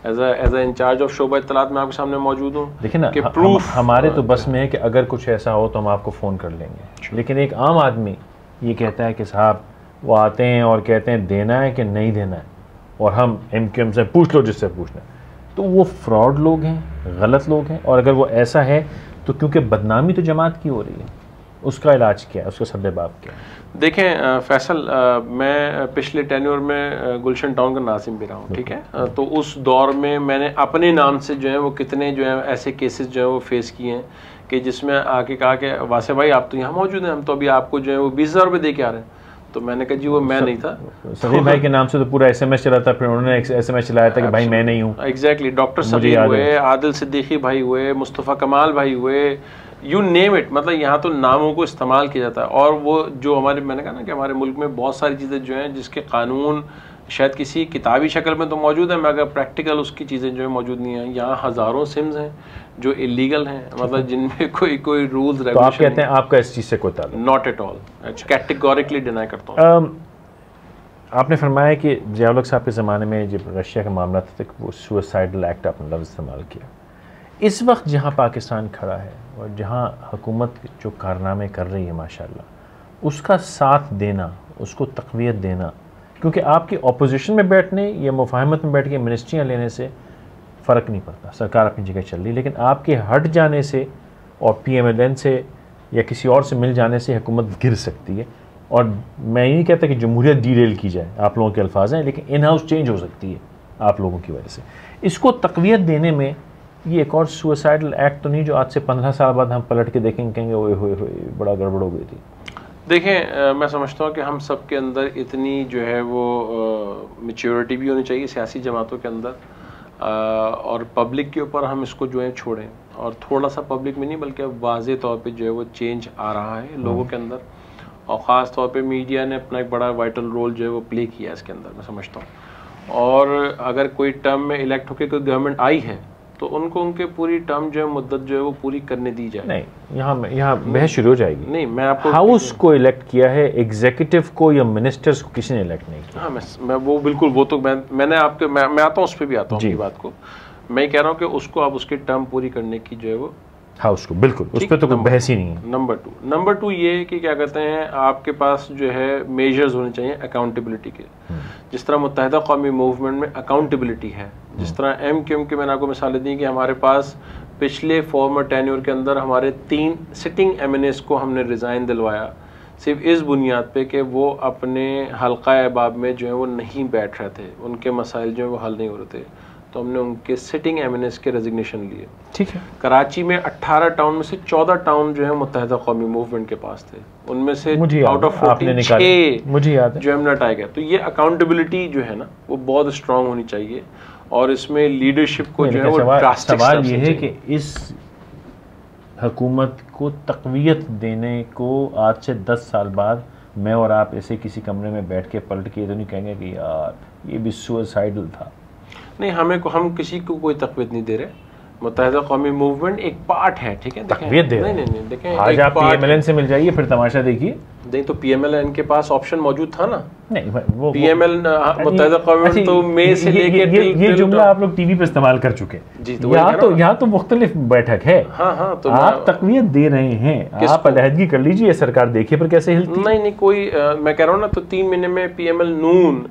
as a incharge of शोबा इत्तलात में आपके सामने मौजूद हूँ। देखिए ना, प्रूफ हमारे तो बस में है कि अगर कुछ ऐसा हो तो हम आपको फ़ोन कर लेंगे, लेकिन एक आम आदमी ये कहता है कि साहब वो आते हैं और कहते हैं देना है कि नहीं देना है, और हम MQM से पूछ लो जिससे पूछना है, तो वो फ्रॉड लोग हैं, गलत लोग हैं। और अगर वो ऐसा है तो क्योंकि बदनामी तो जमात की हो रही है, उसका इलाज क्या है, उसका सद्देबाब क्या है? देखें फैसल, मैं पिछले टेन्योर में गुलशन टाउन का नाजिम भी रहा हूँ, ठीक है। तो उस दौर में मैंने अपने नाम से जो है वो कितने जो है ऐसे केसेस जो है वो फेस किए हैं कि जिसमें आके कहा कि वासे भाई आप तो यहाँ मौजूद हैं, हम तो अभी आपको जो है वो 20,000 रुपये दे के आ रहे हैं। तो मैंने कहा जी वो मैं नहीं था, सभी भाई के नाम से तो पूरा SMS चला था, फिर उन्होंने SMS चलाया था कि भाई मैं नहीं हूँ। एग्जैक्टली, डॉक्टर समीर हुए, आदिल सिद्दीकी भाई हुए, मुस्तफ़ा कमाल भाई हुए, यू नेम इट। मतलब यहाँ तो नामों को इस्तेमाल किया जाता है। और वो जो हमारे, मैंने कहा ना कि हमारे मुल्क में बहुत सारी चीज़ें जो हैं जिसके कानून शायद किसी किताबी शक्ल में तो मौजूद है, मगर प्रैक्टिकल उसकी चीज़ें जो है मौजूद नहीं है। यहाँ हज़ारों सिम्स हैं जो इलीगल हैं, मतलब जिनमें कोई रूल्स रेगुलेशन। तो आप कहते हैं आपका इस चीज़ से कोई ताल्लुक? Not at all, categorically deny करता हूँ। आपने फरमाया कि ज़िया-उल-हक साहब के ज़माने में जब रशिया का मामला था तक वो सुसाइडल एक्ट आपने लफ्ज़ इस्तेमाल किया। इस वक्त जहाँ पाकिस्तान खड़ा है और जहाँ हुकूमत जो कारनामे कर रही है माशाल्लाह, उसका साथ देना, उसको तक़वियत देना, क्योंकि आपकी अपोजिशन में बैठने या मुफाहमत में बैठ के मिनिस्ट्रियाँ लेने से फ़र्क नहीं पड़ता, सरकार अपनी जगह चल रही, लेकिन आपके हट जाने से और PMLN से या किसी और से मिल जाने से हुकूमत गिर सकती है। और मैं ये नहीं कहता कि जमहूरियत डीरेल की जाए, आप लोगों के अल्फाज हैं, लेकिन इन हाउस चेंज हो सकती है आप लोगों की वजह से। इसको तक़वियत देने में ये एक और सुसाइडल एक्ट तो नहीं जो आज से 15 साल बाद हम पलट के देखेंगे, कहेंगे ओए होए होए बड़ा गड़बड़ हो गई थी? देखें, मैं समझता हूँ कि हम सब के अंदर इतनी जो है वो मैच्योरिटी भी होनी चाहिए सियासी जमातों के अंदर, और पब्लिक के ऊपर हम इसको जो है छोड़ें, और थोड़ा सा पब्लिक में नहीं बल्कि अब वाज़े तौर पे जो है वो चेंज आ रहा है लोगों के अंदर, और ख़ास तौर पे मीडिया ने अपना एक बड़ा वाइटल रोल जो है वो प्ले किया है इसके अंदर, मैं समझता हूँ। और अगर कोई टर्म में इलेक्ट होकर कोई गवर्नमेंट आई है तो उनको उनके पूरी टर्म जो है मुद्दत जो है वो पूरी करने दी जाए। नहीं, यहाँ बहस शुरू हो जाएगी। नहीं, मैं आपको हाउस को इलेक्ट किया है, एग्जीक्यूटिव को या मिनिस्टर्स को किसी ने इलेक्ट नहीं किया। हाँ, मैं वो बिल्कुल, वो तो मैंने आपके मैं आता हूँ उस पर भी आता हूँ की बात को। मैं कह रहा हूँ कि उसको आप उसकी टर्म पूरी करने की जो है वो हाउस को, बिल्कुल उस पर तो कोई बहस ही नहीं है। नंबर टू ये है कि क्या कहते हैं, आपके पास जो है मेजर्स होने चाहिए अकाउंटेबिलिटी के। जिस तरह मुत्तहिदा कौमी मूवमेंट में अकाउंटेबिलिटी है, जिस तरह MQM के मैंने आपको मिसालें दी कि हमारे पास पिछले फॉर्मर टेन्योर के अंदर हमारे 3 सिटिंग MNAs को हमने रिज़ाइन दिलवाया, सिर्फ इस बुनियाद पे कि वो अपने हल्का अहबाब में जो है वो नहीं बैठ रहे थे, उनके मसाइल जो है वो हल नहीं हो रहे थे, तो हमने उनके सिटिंग MNAs के रेजिग्नेशन लिए। ठीक है। कराची में 18 टाउन में से 14 टाउन जो है मुत्तहिदा कौमी मूवमेंट के पास थे, उनमें से आउट ऑफ 14 6 मुझे याद है जो हमने हटाया गया। तो ये अकाउंटेबिलिटी जो है ना वो बहुत स्ट्रांग होनी चाहिए, और इसमें लीडरशिप को जो है वो ड्रास्टिक सवाल ये है कि इस हुकूमत को तक़वियत देने को आज से 10 साल बाद मैं और आप ऐसे किसी कमरे में बैठ के पलट के तो नहीं कहेंगे कि यार ये भी सुसाइडल था? नहीं, हम किसी को कोई तक़वियत नहीं दे रहे, मुत्तहिदा कौमी मूवमेंट एक पार्ट है, ठीक है। तकवीत दे नहीं देखें, आज आप PMLN से मिल जाइए, फिर तमाशा देखिए। नहीं तो PMLN के पास ऑप्शन मौजूद था ना। नहीं वो PML मुत्तहिदा कौमी तो मई से लेके ये जुमला आप लोग टीवी पे इस्तेमाल कर चुके हैं जी। तो यहाँ तो मुख्तलिफ बैठक है। हाँ तो आप तकवीत दे रहे हैं, आप अलहदगी कर लीजिए, सरकार देखिए पर कैसे हिलती। नहीं कोई मैं कह रहा हूँ ना, तो 3 महीने में PML नून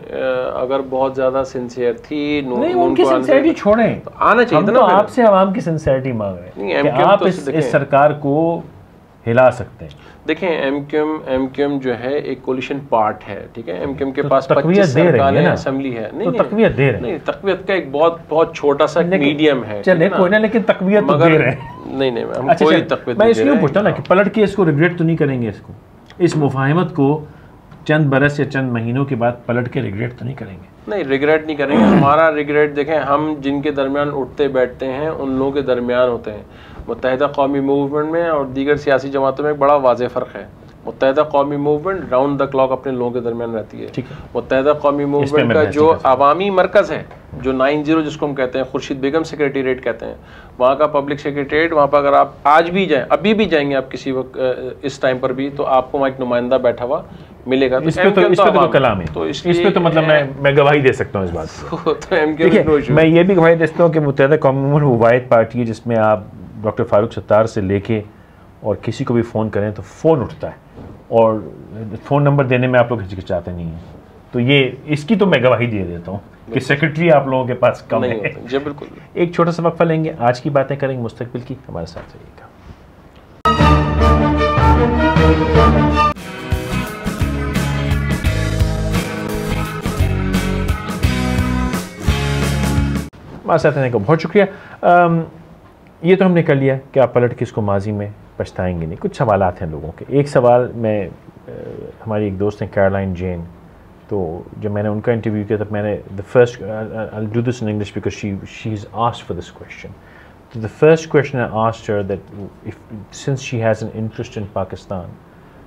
अगर बहुत ज्यादा सिंसियर थी, उनकी सिंसियरिटी छोड़ें, आना चाहिए तो आपसे आवाम की सिंसियरिटी मांग रहे हैं कि आप इस सरकार को हिला सकते हैं। देखें एमक्यूएम जो है एक कोलिशन पार्ट है, ठीक है। एमक्यूएम के पास 25 सरकारें असेंबली है। नहीं तकवीत दे रहे हैं। नहीं तकवीत का एक बहुत छोटा सा मीडियम है, चलिए कोई ना, लेकिन तकवीत तो दे रहे हैं। नहीं हम कोई तकवीत मैं इसलिए पूछता हूं ना कि पलट के इसको रिग्रेट तो नहीं करेंगे, इसको इस मुफाहिमत को चंद बरस या चंद महीनों के बाद पलट के रिग्रेट तो नहीं करेंगे? नहीं रिग्रेट नहीं करेंगे। हमारा रिग्रेट देखें, हम जिनके दरमियान उठते बैठते हैं उन लोगों के दरमियान होते हैं। मुत्तहिदा कौमी मूवमेंट में और दीगर सियासी जमातों में एक बड़ा वाज़ेह फ़र्क है। मुत्तहिदा कौमी मूवमेंट राउंड द क्लॉक अपने लोगों के दरमियान रहती है। मुत्तहिदा कौमी मूवमेंट का जो अवामी मरकज़ है, जो 90 जिसको हम कहते हैं, खुर्शीद बेगम सेक्रेटेरिएट कहते हैं, वहाँ का पब्लिक सेक्रेटेरिएट, वहाँ पर अगर आप आज भी जाएँ, अभी भी जाएंगे आप किसी वक्त इस टाइम पर भी, तो आपको वहाँ एक नुमाइंदा बैठा हुआ मिलेगा। इस पे तो कलाम है, तो इस पे तो मतलब मैं गवाही दे सकता हूँ इस बात तो मैं ये भी गवाही दे सकता हूँ कि मुत्तहिदा कौमी मूवमेंट वो वाहिद पार्टी है जिसमें आप डॉक्टर फारूक सत्तार से लेके और किसी को भी फ़ोन करें तो फ़ोन उठता है, और फ़ोन नंबर देने में आप लोग हिचकिचाते नहीं हैं। तो ये इसकी तो मैं गवाही दे देता हूँ कि सेक्रेटरी आप लोगों के पास कम है। जी बिल्कुल। एक छोटा सा वक्फा लेंगे, आज की बातें करेंगे मुस्तकबिल की, हमारे साथ रहिएगा। हमारे साथ रहने का बहुत शुक्रिया। ये तो हमने कर लिया कि आप पलट के इसको माजी में पछताएंगे नहीं। कुछ सवालात हैं लोगों के। एक सवाल मैं हमारी एक दोस्त हैं कैरोलाइन जेन, तो जब मैंने उनका इंटरव्यू किया तब मैंने the first I do this in English because she is asked for this question. तो the first question I asked her that if since she has an interest in Pakistan,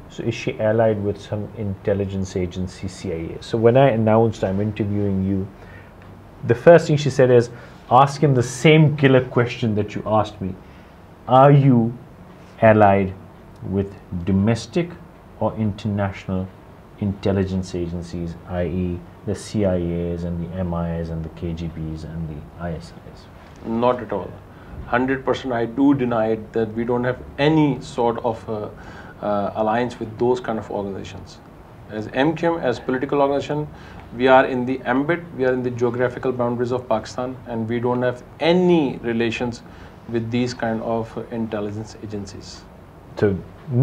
so is she allied with some intelligence agency, CIA? So when I announced I'm interviewing you, the first thing she said is, ask him the same killer question that you asked me. Are you allied with domestic or international intelligence agencies, i.e. the CIAs and the MIs and the KGBs and the ISIs? Not at all. 100% I do deny it, that we don't have any sort of alliance with those kind of organizations. As MQM, as political organization, we are in the ambit, we are in the geographical boundaries of Pakistan, and we don't have any relations with these kind of intelligence agencies. So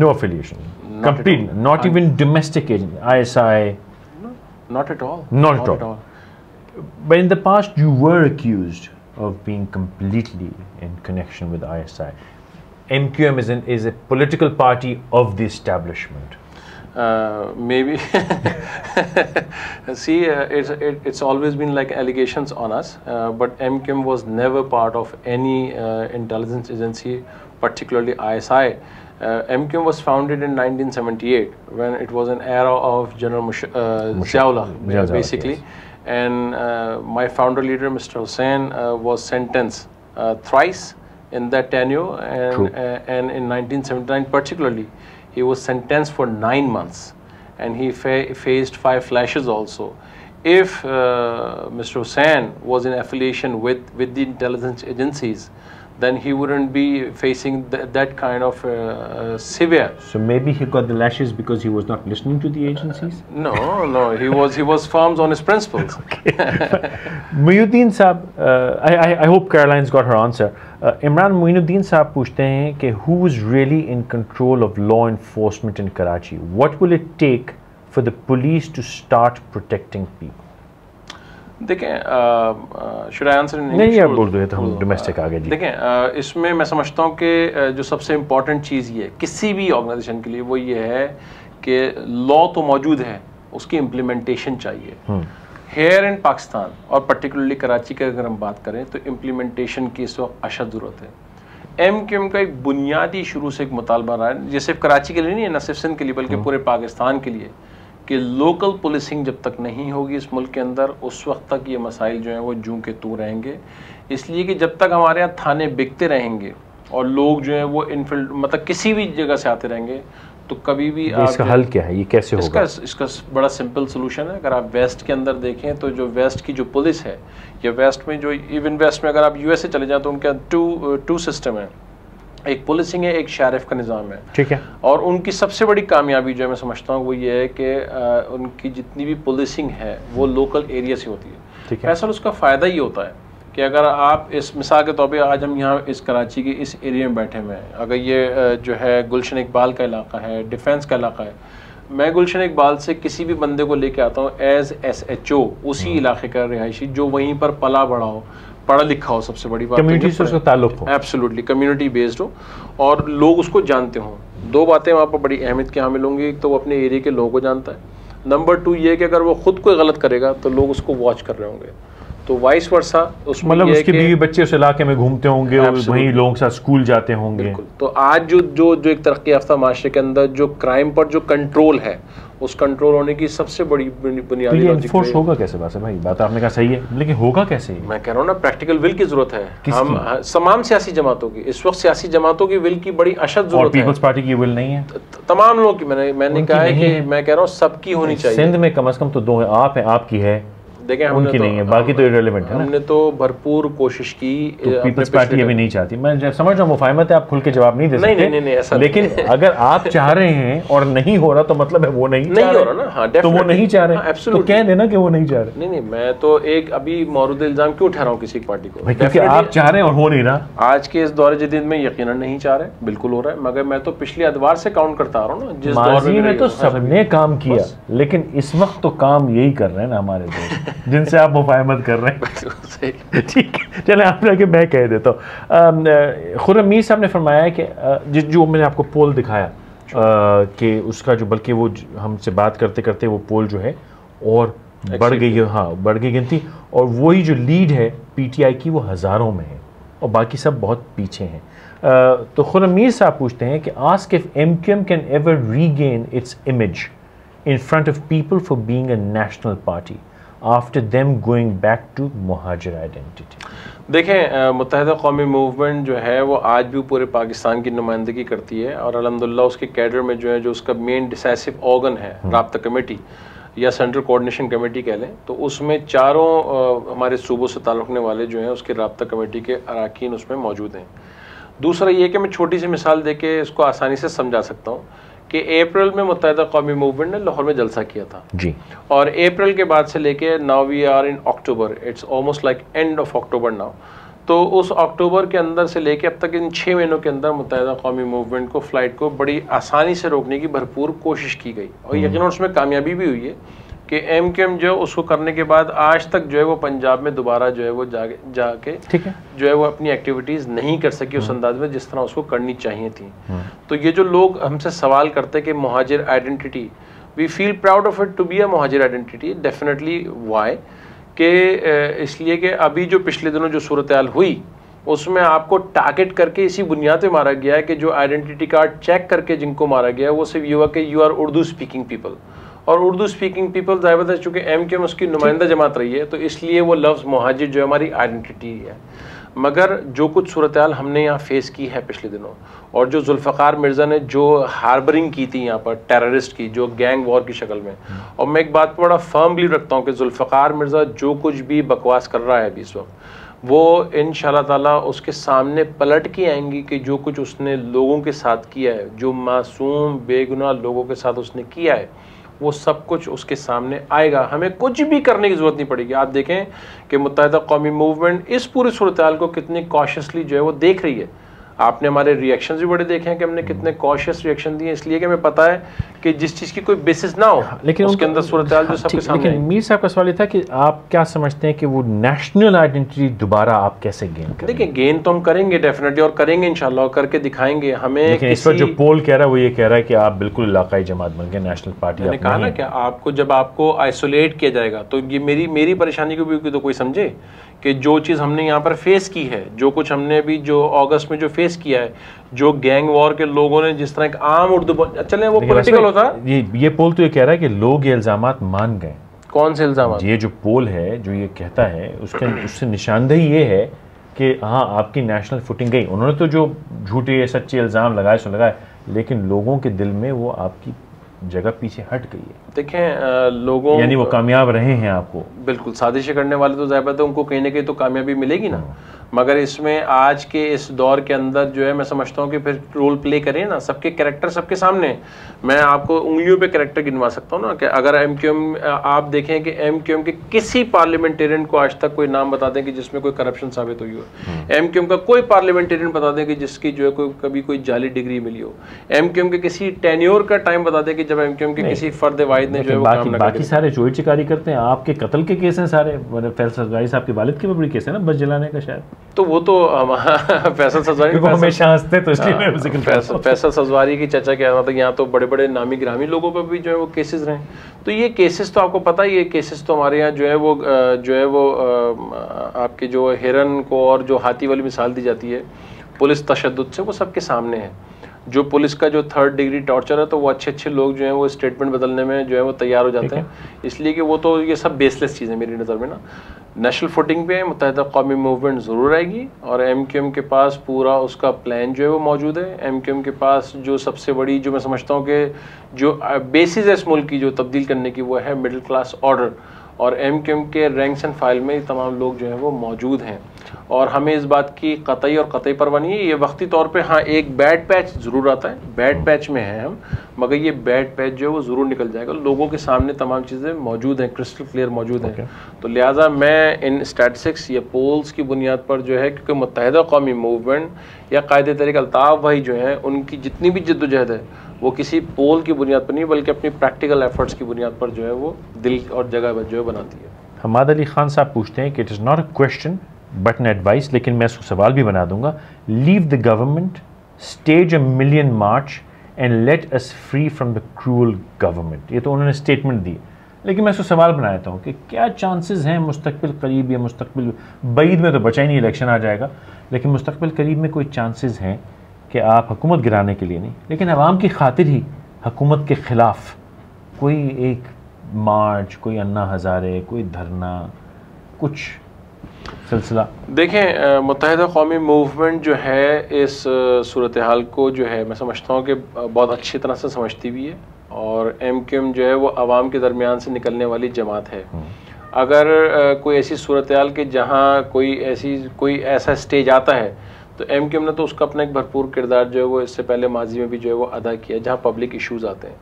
no affiliation, complete, not even domestic agent, ISI? No, not at all. Not at all. But in the past you were accused of being completely in connection with ISI. MQM is a political party of the establishment. Maybe. See, it's always been like allegations on us, but MQM was never part of any intelligence agency, particularly ISI. MQM was founded in 1978 when it was an era of General Ziaullah, basically. Yes. And my founder leader, Mr. Hussain, was sentenced thrice in that tenure, and in 1979 particularly, he was sentenced for 9 months, and he faced 5 flashes also. If Mr. Hussain was in affiliation with the intelligence agencies, then he wouldn't be facing that kind of severe. So maybe he got the lashes because he was not listening to the agencies? No, he was firm on his principles. Muhyiddin Saab, I hope Caroline's got her answer. Imran Muhyiddin Saab पूछते हैं कि who is really in control of law enforcement in Karachi? What will it take for the police to start protecting people? देखें, should I answer in English? नहीं, आप बोल दो, तो हम डोमेस्टिक आगे जी। देखें, इसमें मैं समझता हूँ कि जो सबसे इम्पोर्टेंट चीज़ ये किसी भी ऑर्गेनाइजेशन के लिए वो ये है कि लॉ तो मौजूद है, उसकी इम्प्लीमेंटेशन चाहिए। हेयर इन पाकिस्तान और पर्टिकुलरली कराची की अगर हम बात करें तो इम्प्लीमेंटेशन की इस वक्त अशद ज़रूरत है। MQM का एक बुनियादी शुरू से एक मुतालबा रहा है, ये सिर्फ कराची के लिए नहीं है, न सिर्फ सिंध के लिए बल्कि पूरे पाकिस्तान के लिए, कि लोकल पुलिसिंग जब तक नहीं होगी इस मुल्क के अंदर, उस वक्त तक ये मसाइल जो हैं वो जूं के तू रहेंगे। इसलिए कि जब तक हमारे यहाँ थाने बिकते रहेंगे और लोग जो हैं वो इनफिल्ड मतलब किसी भी जगह से आते रहेंगे, तो कभी भी इसका हल क्या है, ये कैसे होगा? इसका बड़ा सिंपल सोल्यूशन है। अगर आप वेस्ट के अंदर देखें तो जो वेस्ट की जो पुलिस है, या वेस्ट में जो इवन वेस्ट में अगर आप यूएसए चले जाएं तो उनका टू सिस्टम है, एक पुलिसिंग है, एक शरीफ का निज़ाम है, ठीक है। और उनकी सबसे बड़ी कामयाबी जो है मैं समझता हूँ वो ये है कि उनकी जितनी भी पुलिसिंग है वो लोकल एरिया से होती है। ठीक है। असल उसका फ़ायदा ये होता है कि अगर आप इस मिसाल के तौर पे आज हम यहाँ इस कराची के इस एरिया में बैठे हुए हैं, अगर ये जो है गुलशन इकबाल का इलाका है, डिफेंस का इलाका है, मैं गुलशन इकबाल से किसी भी बंदे को लेके आता हूँ एज SHO उसी इलाके का रिहायशी जो वहीं पर पला बड़ा हो, पढ़ा लिखा हो, सबसे बड़ी बात कम्युनिटी से उसका ताल्लुक हो, एब्सोल्युटली कम्युनिटी बेस्ड हो और लोग उसको जानते हों। दो बातें वहाँ पर बड़ी अहमियत की हामिल होंगी, एक तो वो अपने एरिया के लोगों को जानता है, नंबर 2 ये कि अगर वो खुद कोई गलत करेगा तो लोग उसको वॉच कर रहे होंगे, तो वाइस वर्सा उसमें मतलब उसके बीवी बच्चे उस इलाके में घूमते होंगे और वहीं लोगों के साथ स्कूल जाते होंगे। बिल्कुल। तो आज जो एक तरक्की याफ्ता माशरे के अंदर जो क्राइम पर जो कंट्रोल है, उस कंट्रोल होने की सबसे बड़ी बुनियादी तो ये इन्फोर्स होगा कैसे? बात है भाई, बात आपने कहा सही है, लेकिन होगा कैसे? मैं कह रहा हूँ ना, प्रैक्टिकल विल की जरूरत है। हम तमाम सियासी जमातों की, इस वक्त सियासी जमातों की विल की बड़ी अशद जरूरत है। और पीपल्स पार्टी की विल नहीं है? तमाम लोगों की, मैंने कहा है कि मैं कह रहा हूँ सबकी होनी चाहिए। सिंध में कम से कम तो 2 है, आप है, आपकी है, देखें उनकी नहीं है, बाकी तो इररिलेवेंट है ना। हमने तो भरपूर कोशिश की, तो पीपल्स पार्टी अभी नहीं चाहती। मैं समझ रहा हूँ मुफाहिमत है, आप खुल के जवाब नहीं दे सकते। नहीं, ऐसा लेकिन अगर आप चाह रहे हैं और नहीं हो रहा तो मतलब है वो नहीं हो रहा ना। हाँ, तो वो नहीं चाह रहे, तो कह देना कि वो नहीं चाह रहे। नहीं, मैं तो एक अभी मौरूद इल्जाम क्यों ठहरा हूँ किसी पार्टी को, क्योंकि आप चाह रहे हैं और हो नहीं रहा। आज के इस दौर जदीद में यकीनन नहीं चाह रहे, बिल्कुल हो रहा है, मगर मैं तो पिछले अदवार से काउंट करता आ रहा हूँ ना, जिस दौर में तो सबने काम किया, लेकिन इस वक्त तो काम यही कर रहे हैं ना हमारे दोस्त जिनसे आप मुफाहिमत कर रहे हैं। ठीक है, चले आप लगे मैं कह देता हूँ। खुर्रम मीर साहब ने फरमाया कि जो मैंने आपको पोल दिखाया कि उसका जो, बल्कि वो हमसे बात करते करते वो पोल जो है और बढ़ गई है, हाँ बढ़ गई गिनती, और वही जो लीड है PTI की वो हज़ारों में है और बाकी सब बहुत पीछे हैं। तो खुर्रम मीर साहब पूछते हैं कि ask if MQM can ever regain its image in front of people for being a national party after them going back to Muhajir identity. देखें, मुत्तहिदा कौमी मूवमेंट जो है वो आज भी पूरे पाकिस्तान की नुमाइंदगी करती है और अल्हम्दुलिल्लाह उसके कैडर में जो है, जो उसका मेन डिसाइसिव ऑर्गन है राब्ता कमेटी या सेंट्रल कोऑर्डिनेशन कमेटी कह लें, तो उसमें चारों हमारे सूबों से ताल्लुक़ने वाले जो हैं उसके राब्ता कमेटी के अरकान उसमें मौजूद हैं। दूसरा ये कि मैं छोटी सी मिसाल दे के इसको आसानी से समझा सकता हूँ कि अप्रैल में मुत्तहिदा कौमी मूवमेंट ने लाहौर में जलसा किया था जी, और अप्रैल के बाद से लेके now we are in October, it's almost like end of October now. तो उस अक्टूबर के अंदर से लेके अब तक इन 6 महीनों के अंदर मुत्तहिदा कौमी मूवमेंट को, फ्लाइट को बड़ी आसानी से रोकने की भरपूर कोशिश की गई और यकीनन उसमें कामयाबी भी हुई है कि MQM जो उसको करने के बाद आज तक जो है वो पंजाब में दोबारा जो है वो जाके ठीक है जो है वो अपनी एक्टिविटीज़ नहीं कर सकी उस अंदाज में जिस तरह उसको करनी चाहिए थी। तो ये जो लोग हमसे सवाल करते कि Muhajir identity, we feel proud of it to be a Muhajir identity definitely. Why कि इसलिए कि अभी जो पिछले दिनों जो सूरत-ए-हाल हुई उसमें आपको टारगेट करके इसी बुनियाद पे मारा गया है कि जो आइडेंटिटी कार्ड चेक करके जिनको मारा गया है वो सिर्फ ये हुआ कि you are Urdu speaking people, और उर्दू स्पीकिंग पीपल ज़ाहिर है चूँकि MQM उसकी नुमाइंदा जमात रही है तो इसलिए वो लफ्ज़ मुहाजिर जो हमारी आइडेंटिटी है। मगर जो कुछ सूरत-ए-हाल हमने यहाँ फेस की है पिछले दिनों, और जो जुल्फ़िकार मिर्ज़ा ने जो हार्बरिंग की थी यहाँ पर टेररिस्ट की, जो गैंग वॉर की शक्ल में, और मैं एक बात पर बड़ा फर्म बिलीव रखता हूँ कि जुल्फ़िकार मिर्ज़ा जो कुछ भी बकवास कर रहा है अभी इस वक्त, वो इंशाअल्लाह ताला उसके सामने पलट के आएंगी कि जो कुछ उसने लोगों के साथ किया है, जो मासूम बेगुनाह लोगों के साथ उसने किया है, वो सब कुछ उसके सामने आएगा। हमें कुछ भी करने की ज़रूरत नहीं पड़ेगी। आप देखें कि मुत्तहिदा कौमी मूवमेंट इस पूरी सूरत-ए-हाल को कितनी कॉशियसली जो है वो देख रही है। आपने हमारे रिएक्शंस भी बड़े देखे हैं कि हमने कितने कॉशियस रिएक्शन दिए, इसलिए कि हमें पता है कि जिस चीज़ की कोई बेसिस ना हो लेकिन उसके अंदर सूरत-ए-हाल जो सबके सामने। लेकिन मीर साहब का सवाल ये था कि आप क्या समझते हैं कि वो नेशनल आइडेंटिटी दोबारा आप कैसे गेन करेंगे? देखिए, गेन तो हम करेंगे डेफिनेटली और करेंगे इंशाल्लाह, करके दिखाएंगे। हमें लेकिन इस वक्त जो पोल कह रहा है वो ये कह रहा है कि आप बिल्कुल इलाकाई जमात बन गए, नेशनल पार्टी। मैंने कहा ना कि आपको जब आपको आइसोलेट किया जाएगा तो ये मेरी परेशानी को भी तो कोई समझे कि जो चीज़ हमने यहाँ पर फेस की है, जो कुछ हमने अभी जो अगस्त में जो फेस किया है, जो गैंग वॉर के लोगों ने जिस तरह एक आम उर्दू चले वो पॉलिटिकल होता है। ये पोल तो ये कह रहा है कि लोग ये इल्जामात मान गए। कौन से इल्जाम? ये जो पोल है जो ये कहता है उससे निशानदेही ये है कि हाँ आपकी नेशनल फुटिंग गई। उन्होंने तो जो झूठे सच्चे इल्ज़ाम लगाए, लेकिन लोगों के दिल में वो आपकी जगह पीछे हट गई है। देखें लोगों, यानी वो कामयाब रहे हैं आपको। बिल्कुल, साजिशें करने वाले तो ज़ाहिर बात है उनको कहीं ना कहीं तो कामयाबी मिलेगी ना, मगर इसमें आज के इस दौर के अंदर जो है मैं समझता हूँ कि फिर रोल प्ले करें ना, सबके कैरेक्टर सबके सामने। मैं आपको उंगलियों पे कैरेक्टर गिनवा सकता हूँ ना, कि अगर एमक्यूएम आप देखें कि एमक्यूएम के किसी पार्लियामेंटेरियन को आज तक कोई नाम बता दें कि जिसमें कोई करप्शन साबित हुई हो। एमक्यूएम का कोई पार्लियामेंटेरियन बता दें कि जिसकी जो है कभी कोई जाली डिग्री मिली हो। एमक्यूएम के किसी टेन्योर का टाइम बता दें कि जब एमक्यूएम के किसी फर्द वाहिद ने जो है बाकी सारे चोरी चिकारी करते हैं। आपके कत्ल के केस हैं सारे, फैसल सजवारी साहब के वालिद के बड़ी केस है ना, बस जलाने का शायद। तो वो तो फैसल सजवारी हमेशा हंसते तो इसलिए मैं जिक्र कर रहा हूं। फैसल सजवारी की चर्चा क्या मतलब, यहाँ तो बड़े बड़े नामी ग्रामी लोगों पर भी जो है वो केसेस रहे। तो ये केसेस तो आपको पता ही है, केसेस तो हमारे यहाँ जो है वो आपके जो हिरन को और जो हाथी वाली मिसाल दी जाती है पुलिस तशद्दुद से, वो सबके सामने है। जो पुलिस का जो 3rd डिग्री टॉर्चर है, तो वो अच्छे लोग जो हैं वो स्टेटमेंट बदलने में जो है वो तैयार हो जाते हैं, इसलिए कि वो तो ये सब बेसलेस चीज़ें मेरी नज़र में ना। नेशनल फुटिंग पे मुत्तहिदा कौमी मूवमेंट ज़रूर आएगी और एमक्यूएम के पास पूरा उसका प्लान जो है वो मौजूद है। एमक्यूएम के पास जो सबसे बड़ी जो मैं समझता हूँ कि जो बेसिस है इस मुल्क की जो तब्दील करने की, वो है मिडिल क्लास ऑर्डर, और एमक्यूएम के रैंक्स एंड फाइल में तमाम लोग जो हैं वो मौजूद हैं। और हमें इस बात की कतई परवाह नहीं है। ये वक्ती तौर पे हाँ एक बैड पैच ज़रूर आता है, बैड पैच में है हम, मगर ये बैड पैच जो है वो ज़रूर निकल जाएगा। लोगों के सामने तमाम चीज़ें मौजूद हैं, क्रिस्टल क्लियर मौजूद हैं। तो लिहाजा मैं इन स्टैटिस्टिक्स या पोल्स की बुनियाद पर जो है, क्योंकि मुत्तहिदा कौमी मूवमेंट या कायदे तरीक़े अल्ताफ़ भाई जो हैं उनकी जितनी भी जद्दोजहद है वो किसी पोल की बुनियाद पर नहीं बल्कि अपनी प्रैक्टिकल एफर्ट्स की बुनियाद पर जो है वो दिल और जगह जो है बनाती है। हमाद अली खान साहब पूछते हैं कि it is not a question but an advice, लेकिन मैं इसको सवाल भी बना दूंगा। Leave the government, stage a million March and let us free from the cruel government. ये तो उन्होंने स्टेटमेंट दी, लेकिन मैं इसको सवाल बना देता हूँ कि क्या चांसेस हैं मुस्तकबिल करीब या मुस्तकबिल बईद में, तो बचा ही नहीं, इलेक्शन आ जाएगा, लेकिन मुस्तकबिल करीब में कोई चांसेस हैं कि आप हुकूमत गिराने के लिए नहीं लेकिन आवाम की खातिर ही हुकूमत के ख़िलाफ़ कोई एक मार्च, कोई अन्ना हज़ारे, कोई धरना, कुछ सिलसिला? देखें मुत्तहिदा कौमी मूवमेंट जो है इस सूरत हाल को जो है मैं समझता हूँ कि बहुत अच्छी तरह से समझती भी है, और एमक्यूएम जो है वो आवाम के दरमियान से निकलने वाली जमात है। अगर कोई ऐसी सूरत हाल के जहाँ कोई ऐसा स्टेज आता है, तो एमक्यूएम ने तो उसका अपना एक भरपूर किरदार जो है वो इससे पहले माजी में भी जो है वो अदा किया, जहाँ पब्लिक इश्यूज़ आते हैं।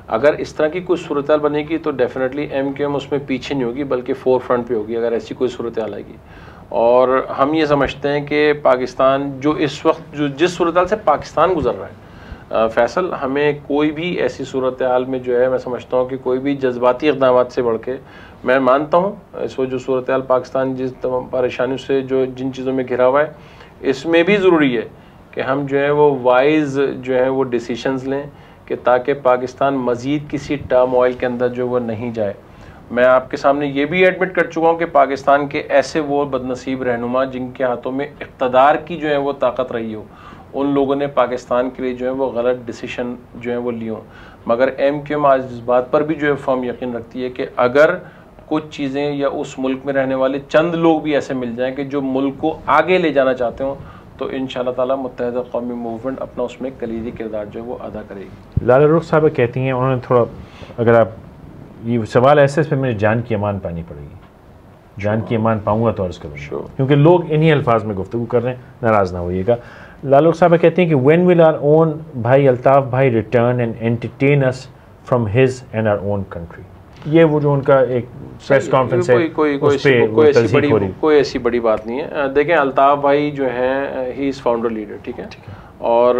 अगर इस तरह की कोई सूरत हाल बनेगी तो डेफिनेटली एमक्यूएम उसमें पीछे नहीं होगी बल्कि फोर फ्रंट पे होगी, अगर ऐसी कोई सूरत हाल आएगी। और हम ये समझते हैं कि पाकिस्तान जो इस वक्त जिस सूरत हाल से पाकिस्तान गुजर रहा है, फैसल, हमें कोई भी ऐसी सूरत हाल में जो है मैं समझता हूँ कि कोई भी जज्बाती इक़दामात से बढ़ के, मैं मानता हूँ इस वक्त जो सूरत हाल पाकिस्तान जिस तमाम परेशानियों से जो जिन चीज़ों में घिरा हुआ है, इसमें भी ज़रूरी है कि हम जो है वो वाइज जो है वो डिसीशंस लें कि ताकि पाकिस्तान मज़ीद किसी टर्मोइल के अंदर जो वो नहीं जाए। मैं आपके सामने ये भी एडमिट कर चुका हूँ कि पाकिस्तान के ऐसे वो बदनसीब रहनुमा जिनके हाथों में इक़्तिदार की जो है वो ताकत रही हो, उन लोगों ने पाकिस्तान के लिए जो है वो गलत डिसीशन जो है वो लिए हों। मगर एमक्यूएम आज इस बात पर भी जो है फर्म यकीन रखती है कि अगर कुछ चीज़ें या उस मुल्क में रहने वाले चंद लोग भी ऐसे मिल जाएं कि जो मुल्क को आगे ले जाना चाहते हों, तो इंशाअल्लाह ताला मुत्तहिदा कौमी मूवमेंट अपना उसमें कलीदी किरदार जो है वो अदा करेगी। लाला रुख साहब कहती हैं, उन्होंने थोड़ा, अगर आप ये सवाल ऐसे इस पर मेरी जान की अमान पानी पड़ेगी, जान की अमान पाऊँगा तो अर्ज़ करूँगा, क्योंकि लोग इन्हीं अल्फाज में गुफ्तगू कर रहे हैं, नाराज़ ना होइएगा। लाला रुख साहब कहते हैं कि व्हेन विल आवर ओन भाई अल्ताफ़ भाई return and entertain us from his and our own country. ये वो जो उनका एक प्रेस कॉन्फ्रेंस है, कोई ऐसी बड़ी बात नहीं है। देखें, अल्ताफ़ भाई जो हैं ही इज़ फाउंडर लीडर, ठीक है, और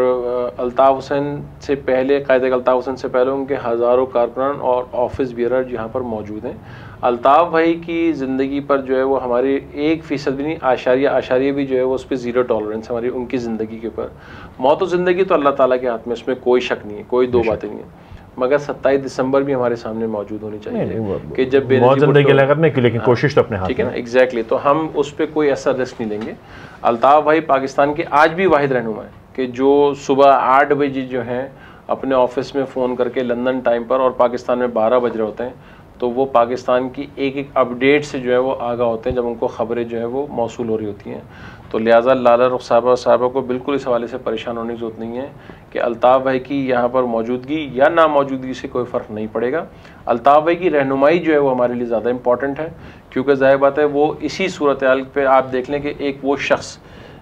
अल्ताफ़ हुसैन से पहले, कायदे अल्ताफ़ हुसैन से पहले उनके हज़ारों कारकुनान और ऑफिस बियरर यहाँ पर मौजूद हैं। अल्ताफ़ भाई की ज़िंदगी पर जो है वो हमारी 1% भी नहीं, आशारिया भी जो है वो उस पर ज़ीरो टॉलरेंस हमारी उनकी ज़िंदगी के ऊपर। मौत और ज़िंदगी तो अल्लाह ताला के हाथ में, इसमें कोई शक नहीं है, कोई दो बातें नहीं है। मगर 27 दिसंबर भी हमारे सामने मौजूद होनी चाहिए कि जब बहुत जल्दी की लागत में, लेकिन कोशिश तो अपने हाथ में, ठीक है ना, एग्जैक्टली। तो हम उस पर कोई ऐसा रिस्क नहीं लेंगे। अल्ताफ़ भाई पाकिस्तान के आज भी वाहिद रहनुमा है कि जो सुबह 8 बजे जो है अपने ऑफिस में फ़ोन करके लंदन टाइम पर, और पाकिस्तान में 12 बज रहे होते हैं, तो वो पाकिस्तान की एक एक अपडेट से जो है वो आगाह होते हैं जब उनको ख़बरें जो है वो मौसूल हो रही होती हैं। तो लिहाजा लाला रुख साहबा को बिल्कुल इस हवाले से परेशान होने की ज़रूरत नहीं है कि अल्ताफ़ भाई की यहाँ पर मौजूदगी या ना मौजूदगी से कोई फ़र्क नहीं पड़ेगा। अल्ताफ़ भाई की रहनुमाई जो है वो हमारे लिए ज़्यादा इंपॉर्टेंट है, क्योंकि ज़ाहिर बात है वो इसी सूरत हाल पे आप देख लें कि एक वो शख्स,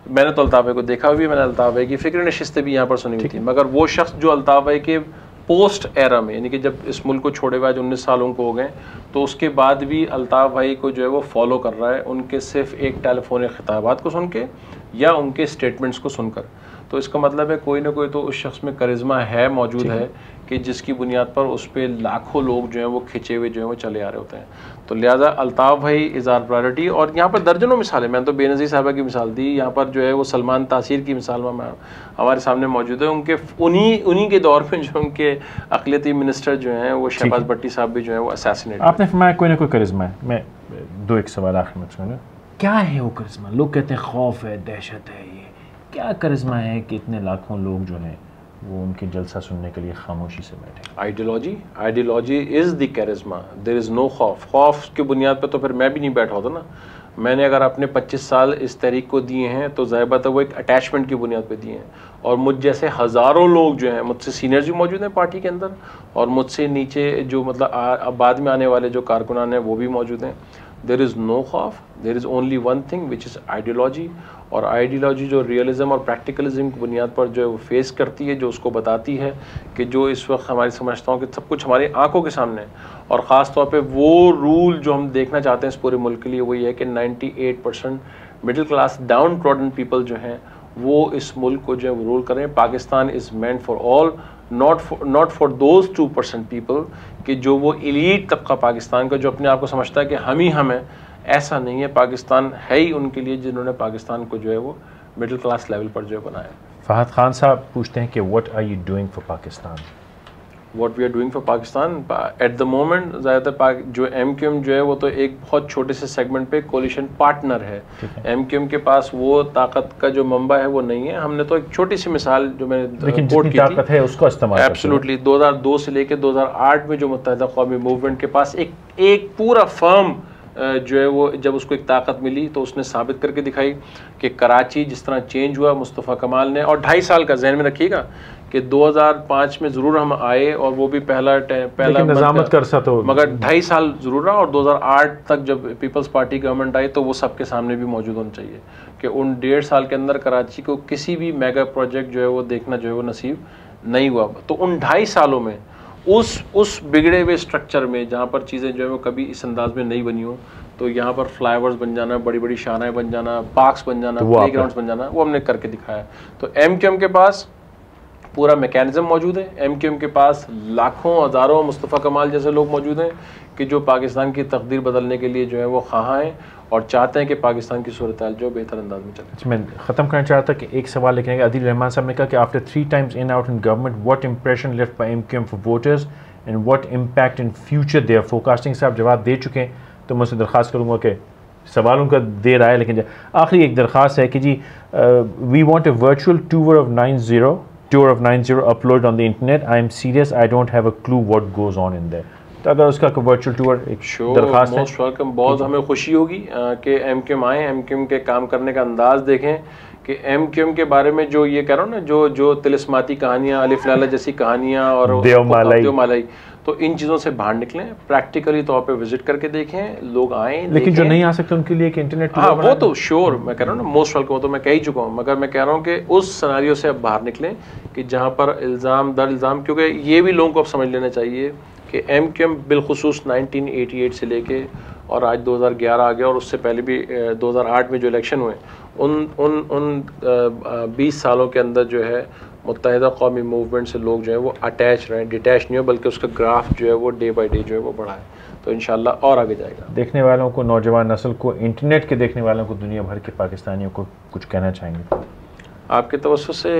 मैंने तो अल्ताफ़ भाई को देखा हुआ, मैंने अल्ताफ़ भाई की फ़िक्र नशिस्तें भी यहाँ पर सुनी हुई थी, मगर वो शख्स जो अल्ताफ़ भाई के पोस्ट एरा में, यानी कि जब इस मुल्क को छोड़े हुए आज 19 साल उनको हो गए, तो उसके बाद भी अल्ताफ़ भाई को जो है वो फॉलो कर रहा है, उनके सिर्फ एक टेलीफोन खिताबात को सुन के या उनके स्टेटमेंट्स को सुनकर। तो इसका मतलब है कोई ना कोई तो उस शख्स में करिश्मा है, मौजूद है, कि जिसकी बुनियाद पर उस पर लाखों लोग जो हैं वो खिंचे हुए जो हैं वो चले आ रहे होते हैं। तो लिहाजा अल्ताफ़ भाई इज़ आवर प्रायोरिटी। और यहाँ पर दर्जनों मिसालें, मैंने तो बेनज़ीर साहबा की मिसाल दी, यहाँ पर जो है वो सलमान तासीर की मिसाल हमारे सामने मौजूद है। उनके उन्हीं के दौर में जो उनके अक़लियती मिनिस्टर जो हैं वो शहबाज भट्टी साहब भी जो है वो असैसिनेट। आपने फरमाया कोई ना कोई करिश्मा है। मैं दो एक सवाल आखिर में पूछूंगा, क्या है वो करिश्मा? लोग कहते हैं खौफ है, दहशत है, ये क्या करिश्मा है कि इतने लाखों लोग जो हैं वो उनके जलसा सुनने के लिए खामोशी से बैठे? आइडियोलॉजी इज़ द करिश्मा, देयर इज़ नो खौफ की बुनियाद पर तो फिर मैं भी नहीं बैठा होता ना। मैंने अगर अपने 25 साल इस तहरीक को दिए हैं तो ज़ाहिर बात है वो एक अटैचमेंट की बुनियाद पे दिए हैं, और मुझ जैसे हज़ारों लोग जो हैं, मुझसे सीनियर्स भी मौजूद हैं पार्टी के अंदर, और मुझसे नीचे जो मतलब अब बाद में आने वाले जो कारकुनान हैं वो भी मौजूद हैं। देयर इज़ नो खौफ, there is only one thing which is ideology. और आइडियोलॉजी जो रियलिज़म और प्रैक्टिकलिज्म की बुनियाद पर जो है वो फेस करती है, जो उसको बताती है कि जो इस वक्त हमारी समझता हूँ कि सब कुछ हमारी आंखों के सामने है, और ख़ास तौर पे वो रूल जो हम देखना चाहते हैं इस पूरे मुल्क के लिए, वो ये है कि 98% middle class down trodden people जो हैं वो इस मुल्क को जो है वो रूल करें। Pakistan is meant for all, not for those 2% people कि जो वो एलीट तबका पाकिस्तान का जो अपने आप को समझता है कि हम ही हम हैं। ऐसा नहीं है, पाकिस्तान है ही उनके लिए जिन्होंने पाकिस्तान को जो है वो मिडिल क्लास लेवल पर जो है बनाया। फहद खान साहब पूछते हैं कि what are you doing for Pakistan? What we are doing for Pakistan at the moment, ज़्यादातर जो MQM जो है वो तो एक बहुत छोटे से सेगमेंट पे कोलिशन पार्टनर है। MQM के पास वो ताकत का जो मंबा है वो नहीं है। हमने तो एक छोटी सी मिसाल जो मैंने कोट की ताकत है उसको इस्तेमाल एब्सोल्युटली 2002 से लेकर 2008 में जो मुत्तहिदा कौमी मूवमेंट के पास एक पूरा फर्म जो है वो जब उसको एक ताकत मिली तो उसने साबित करके दिखाई कि कराची जिस तरह चेंज हुआ मुस्तफ़ा कमाल ने, और 2.5 साल का जहन में रखिएगा कि 2005 में ज़रूर हम आए और वो भी पहला निज़ामत कर सा तो, मगर 2.5 साल ज़रूर रहा, और 2008 तक जब पीपल्स पार्टी गवर्नमेंट आई तो वो सबके सामने भी मौजूद होना चाहिए कि उन 1.5 साल के अंदर कराची को किसी भी मेगा प्रोजेक्ट जो है वो देखना जो है वो नसीब नहीं हुआ। तो उन 2.5 सालों में उस बिगड़े हुए स्ट्रक्चर में जहाँ पर चीज़ें जो है वो कभी इस अंदाज में नहीं बनी हो, तो यहाँ पर फ्लाईओवर्स बन जाना, बड़ी बड़ी शाखाएं बन जाना, पार्क्स बन जाना, प्लेग्राउंड्स बन जाना, वो हमने करके दिखाया। तो MQM के पास पूरा मैकेनिज्म मौजूद है। MQM के पास लाखों हज़ारों मुस्तफ़ा कमाल जैसे लोग मौजूद हैं कि जो पाकिस्तान की तकदीर बदलने के लिए जो है वो ख़्वाह हैं और चाहते हैं कि पाकिस्तान की सूरत हाल जो बेहतर अंदाज में चले। मैं ख़त्म करना चाहता कि एक सवाल लिखने का अदील रहमान साहब ने कहा कि after 3 times in out in government, what impression left by MQM for voters and what impact in future they are forecasting? साहब जवाब दे चुके हैं, तो मैं उससे दरख्वास्त करूँगा कि सवाल उनका दे रहा है, लेकिन आखिरी एक दरख्वास्त है कि जी we want a virtual tour of 90 upload on the internet. I am serious, I don't have a clue what goes on in there. तो अगर उसका वर्चुअल टूर एक दरखास्त है, मोस्ट वेलकम, बहुत हमें खुशी होगी कि MQM आए, MQM के काम करने का अंदाज देखें कि MQM के बारे में जो ये कह रहा हूँ ना, जो तिलिस्माती कहानियाँ, अलिफ लाला जैसी कहानियाँ और देवमालाई, तो इन चीज़ों से बाहर निकलें, प्रैक्टिकली तौर पे विजिट करके देखें, लोग आएँ। लेकिन जो नहीं आ सकते उनके लिए कि इंटरनेट, हाँ वो तो श्योर, मैं कह रहा हूँ ना मोस्ट वेलकम, तो मैं कह ही चुका हूँ, मगर मैं कह रहा हूँ कि उस सिनेरियो से अब बाहर निकलें कि जहाँ पर इल्ज़ाम दर इल्ज़ाम, क्योंकि ये भी लोगों को अब समझ लेना चाहिए कि MQM बिलखुसूस 1988 से लेके और आज 2011 आ गया, और उससे पहले भी 2008 में जो इलेक्शन हुए उन 20 सालों के अंदर जो है मुत्तहिदा कौमी मूवमेंट से लोग जो है वो अटैच रहे, डिटैच नहीं हो, बल्कि उसका ग्राफ जो है वो डे बाई डे जो है वो बढ़ा है। तो इंशाल्लाह और आगे जाएगा। देखने वालों को, नौजवान नस्ल को, इंटरनेट के देखने वालों को, दुनिया भर के पाकिस्तानियों को कुछ कहना चाहेंगे? आपके तवज्जुह से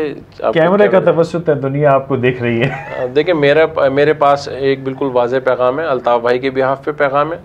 कैमरे का तवज्जुह है, दुनिया आपको देख रही है। देखिए मेरे पास एक बिल्कुल वाज़ेह पैगाम है, अल्ताफ़ भाई के बिहाफ पे पैगाम है।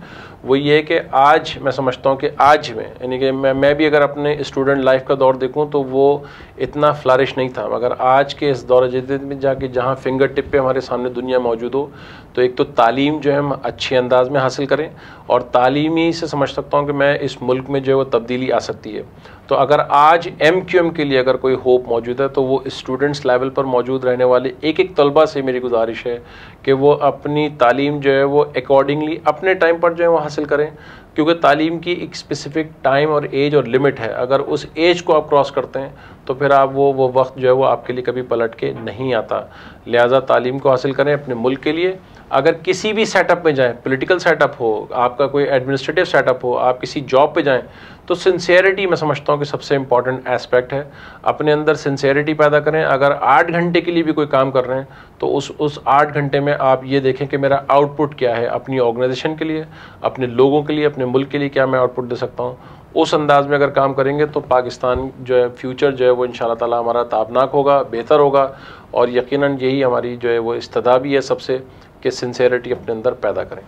वो ये कि आज मैं समझता हूँ कि आज में यानी कि मैं भी अगर अपने स्टूडेंट लाइफ का दौर देखूँ तो वो इतना फ्लरिश नहीं था, मगर आज के इस दौर जदीद में जाके जहाँ फिंगर टिप पे हमारे सामने दुनिया मौजूद हो, तो एक तो तालीम जो है हम अच्छे अंदाज में हासिल करें, और तालीमी से समझ सकता हूँ कि मैं इस मुल्क में जो है वो तब्दीली आ सकती है। तो अगर आज MQM के लिए अगर कोई होप मौजूद है तो वो स्टूडेंट्स लेवल पर मौजूद रहने वाले एक एक तलबा से मेरी गुजारिश है कि वो अपनी तालीम जो है वो अकॉर्डिंगली अपने टाइम पर जो है वो हासिल करें, क्योंकि तालीम की एक स्पेसिफ़िक टाइम और एज और लिमिट है। अगर उस एज को आप क्रॉस करते हैं तो फिर आप वो वक्त जो है वो आपके लिए कभी पलट के नहीं आता। लिहाजा तालीम को हासिल करें अपने मुल्क के लिए। अगर किसी भी सेटअप में जाएं, पॉलिटिकल सेटअप हो, आपका कोई एडमिनिस्ट्रेटिव सेटअप हो, आप किसी जॉब पे जाएं, तो सिंसेरिटी मैं समझता हूँ कि सबसे इंपॉर्टेंट एस्पेक्ट है। अपने अंदर सिंसेरिटी पैदा करें। अगर 8 घंटे के लिए भी कोई काम कर रहे हैं तो उस 8 घंटे में आप ये देखें कि मेरा आउटपुट क्या है, अपनी ऑर्गेनाइजेशन के लिए, अपने लोगों के लिए, अपने मुल्क के लिए क्या मैं आउटपुट दे सकता हूँ। उस अंदाज में अगर काम करेंगे तो पाकिस्तान जो है फ्यूचर जो है वो इंशाअल्लाह ताला हमारा ताबनाक होगा, बेहतर होगा, और यकीनन यही हमारी जो है वो इस्तदा भी है सबसे कि सिंसेरिटी अपने अंदर पैदा करें।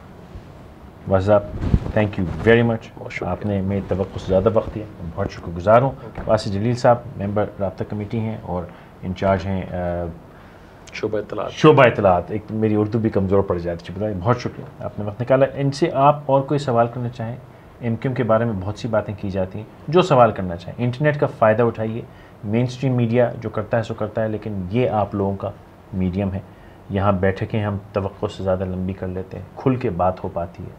वज़ाब, थैंक यू वेरी मच, आपने मेरी तवक्कुओं से ज़्यादा वक्त दिया, बहुत शुक्रगुजार हूँ। वासिफ जलील साहब मेंबर राब्ता कमेटी हैं और इंचार्ज हैं शोबा इत्तलात। एक मेरी उर्दू भी कमज़ोर पड़ जाती है, बहुत शुक्रिया आपने वक्त निकाला। इनसे आप और कोई सवाल करना चाहें? MQM के बारे में बहुत सी बातें की जाती हैं, जो सवाल करना चाहें इंटरनेट का फ़ायदा उठाइए। मेन स्ट्रीम मीडिया जो करता है सो करता है, लेकिन ये आप लोगों का मीडियम है। यहाँ बैठकें हम तवक्को से ज़्यादा लंबी कर लेते हैं, खुल के बात हो पाती है।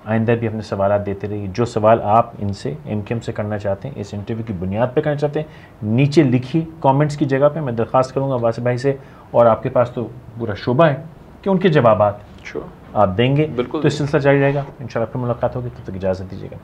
आइंदा भी अपने सवाल देते रहिए। जो सवाल आप इनसे MQM से करना चाहते हैं, इस इंटरव्यू की बुनियाद पे करना चाहते हैं, नीचे लिखिए कमेंट्स की जगह पे। मैं दरख्वास्त करूँगा वासिफ भाई से, और आपके पास तो पूरा शोबा है कि उनके जवाब आप देंगे, तो इस सिलसिला जारी रहेगा। इंशाल्लाह फिर मुलाकात होगी, तब तक इजाज़त दीजिएगा।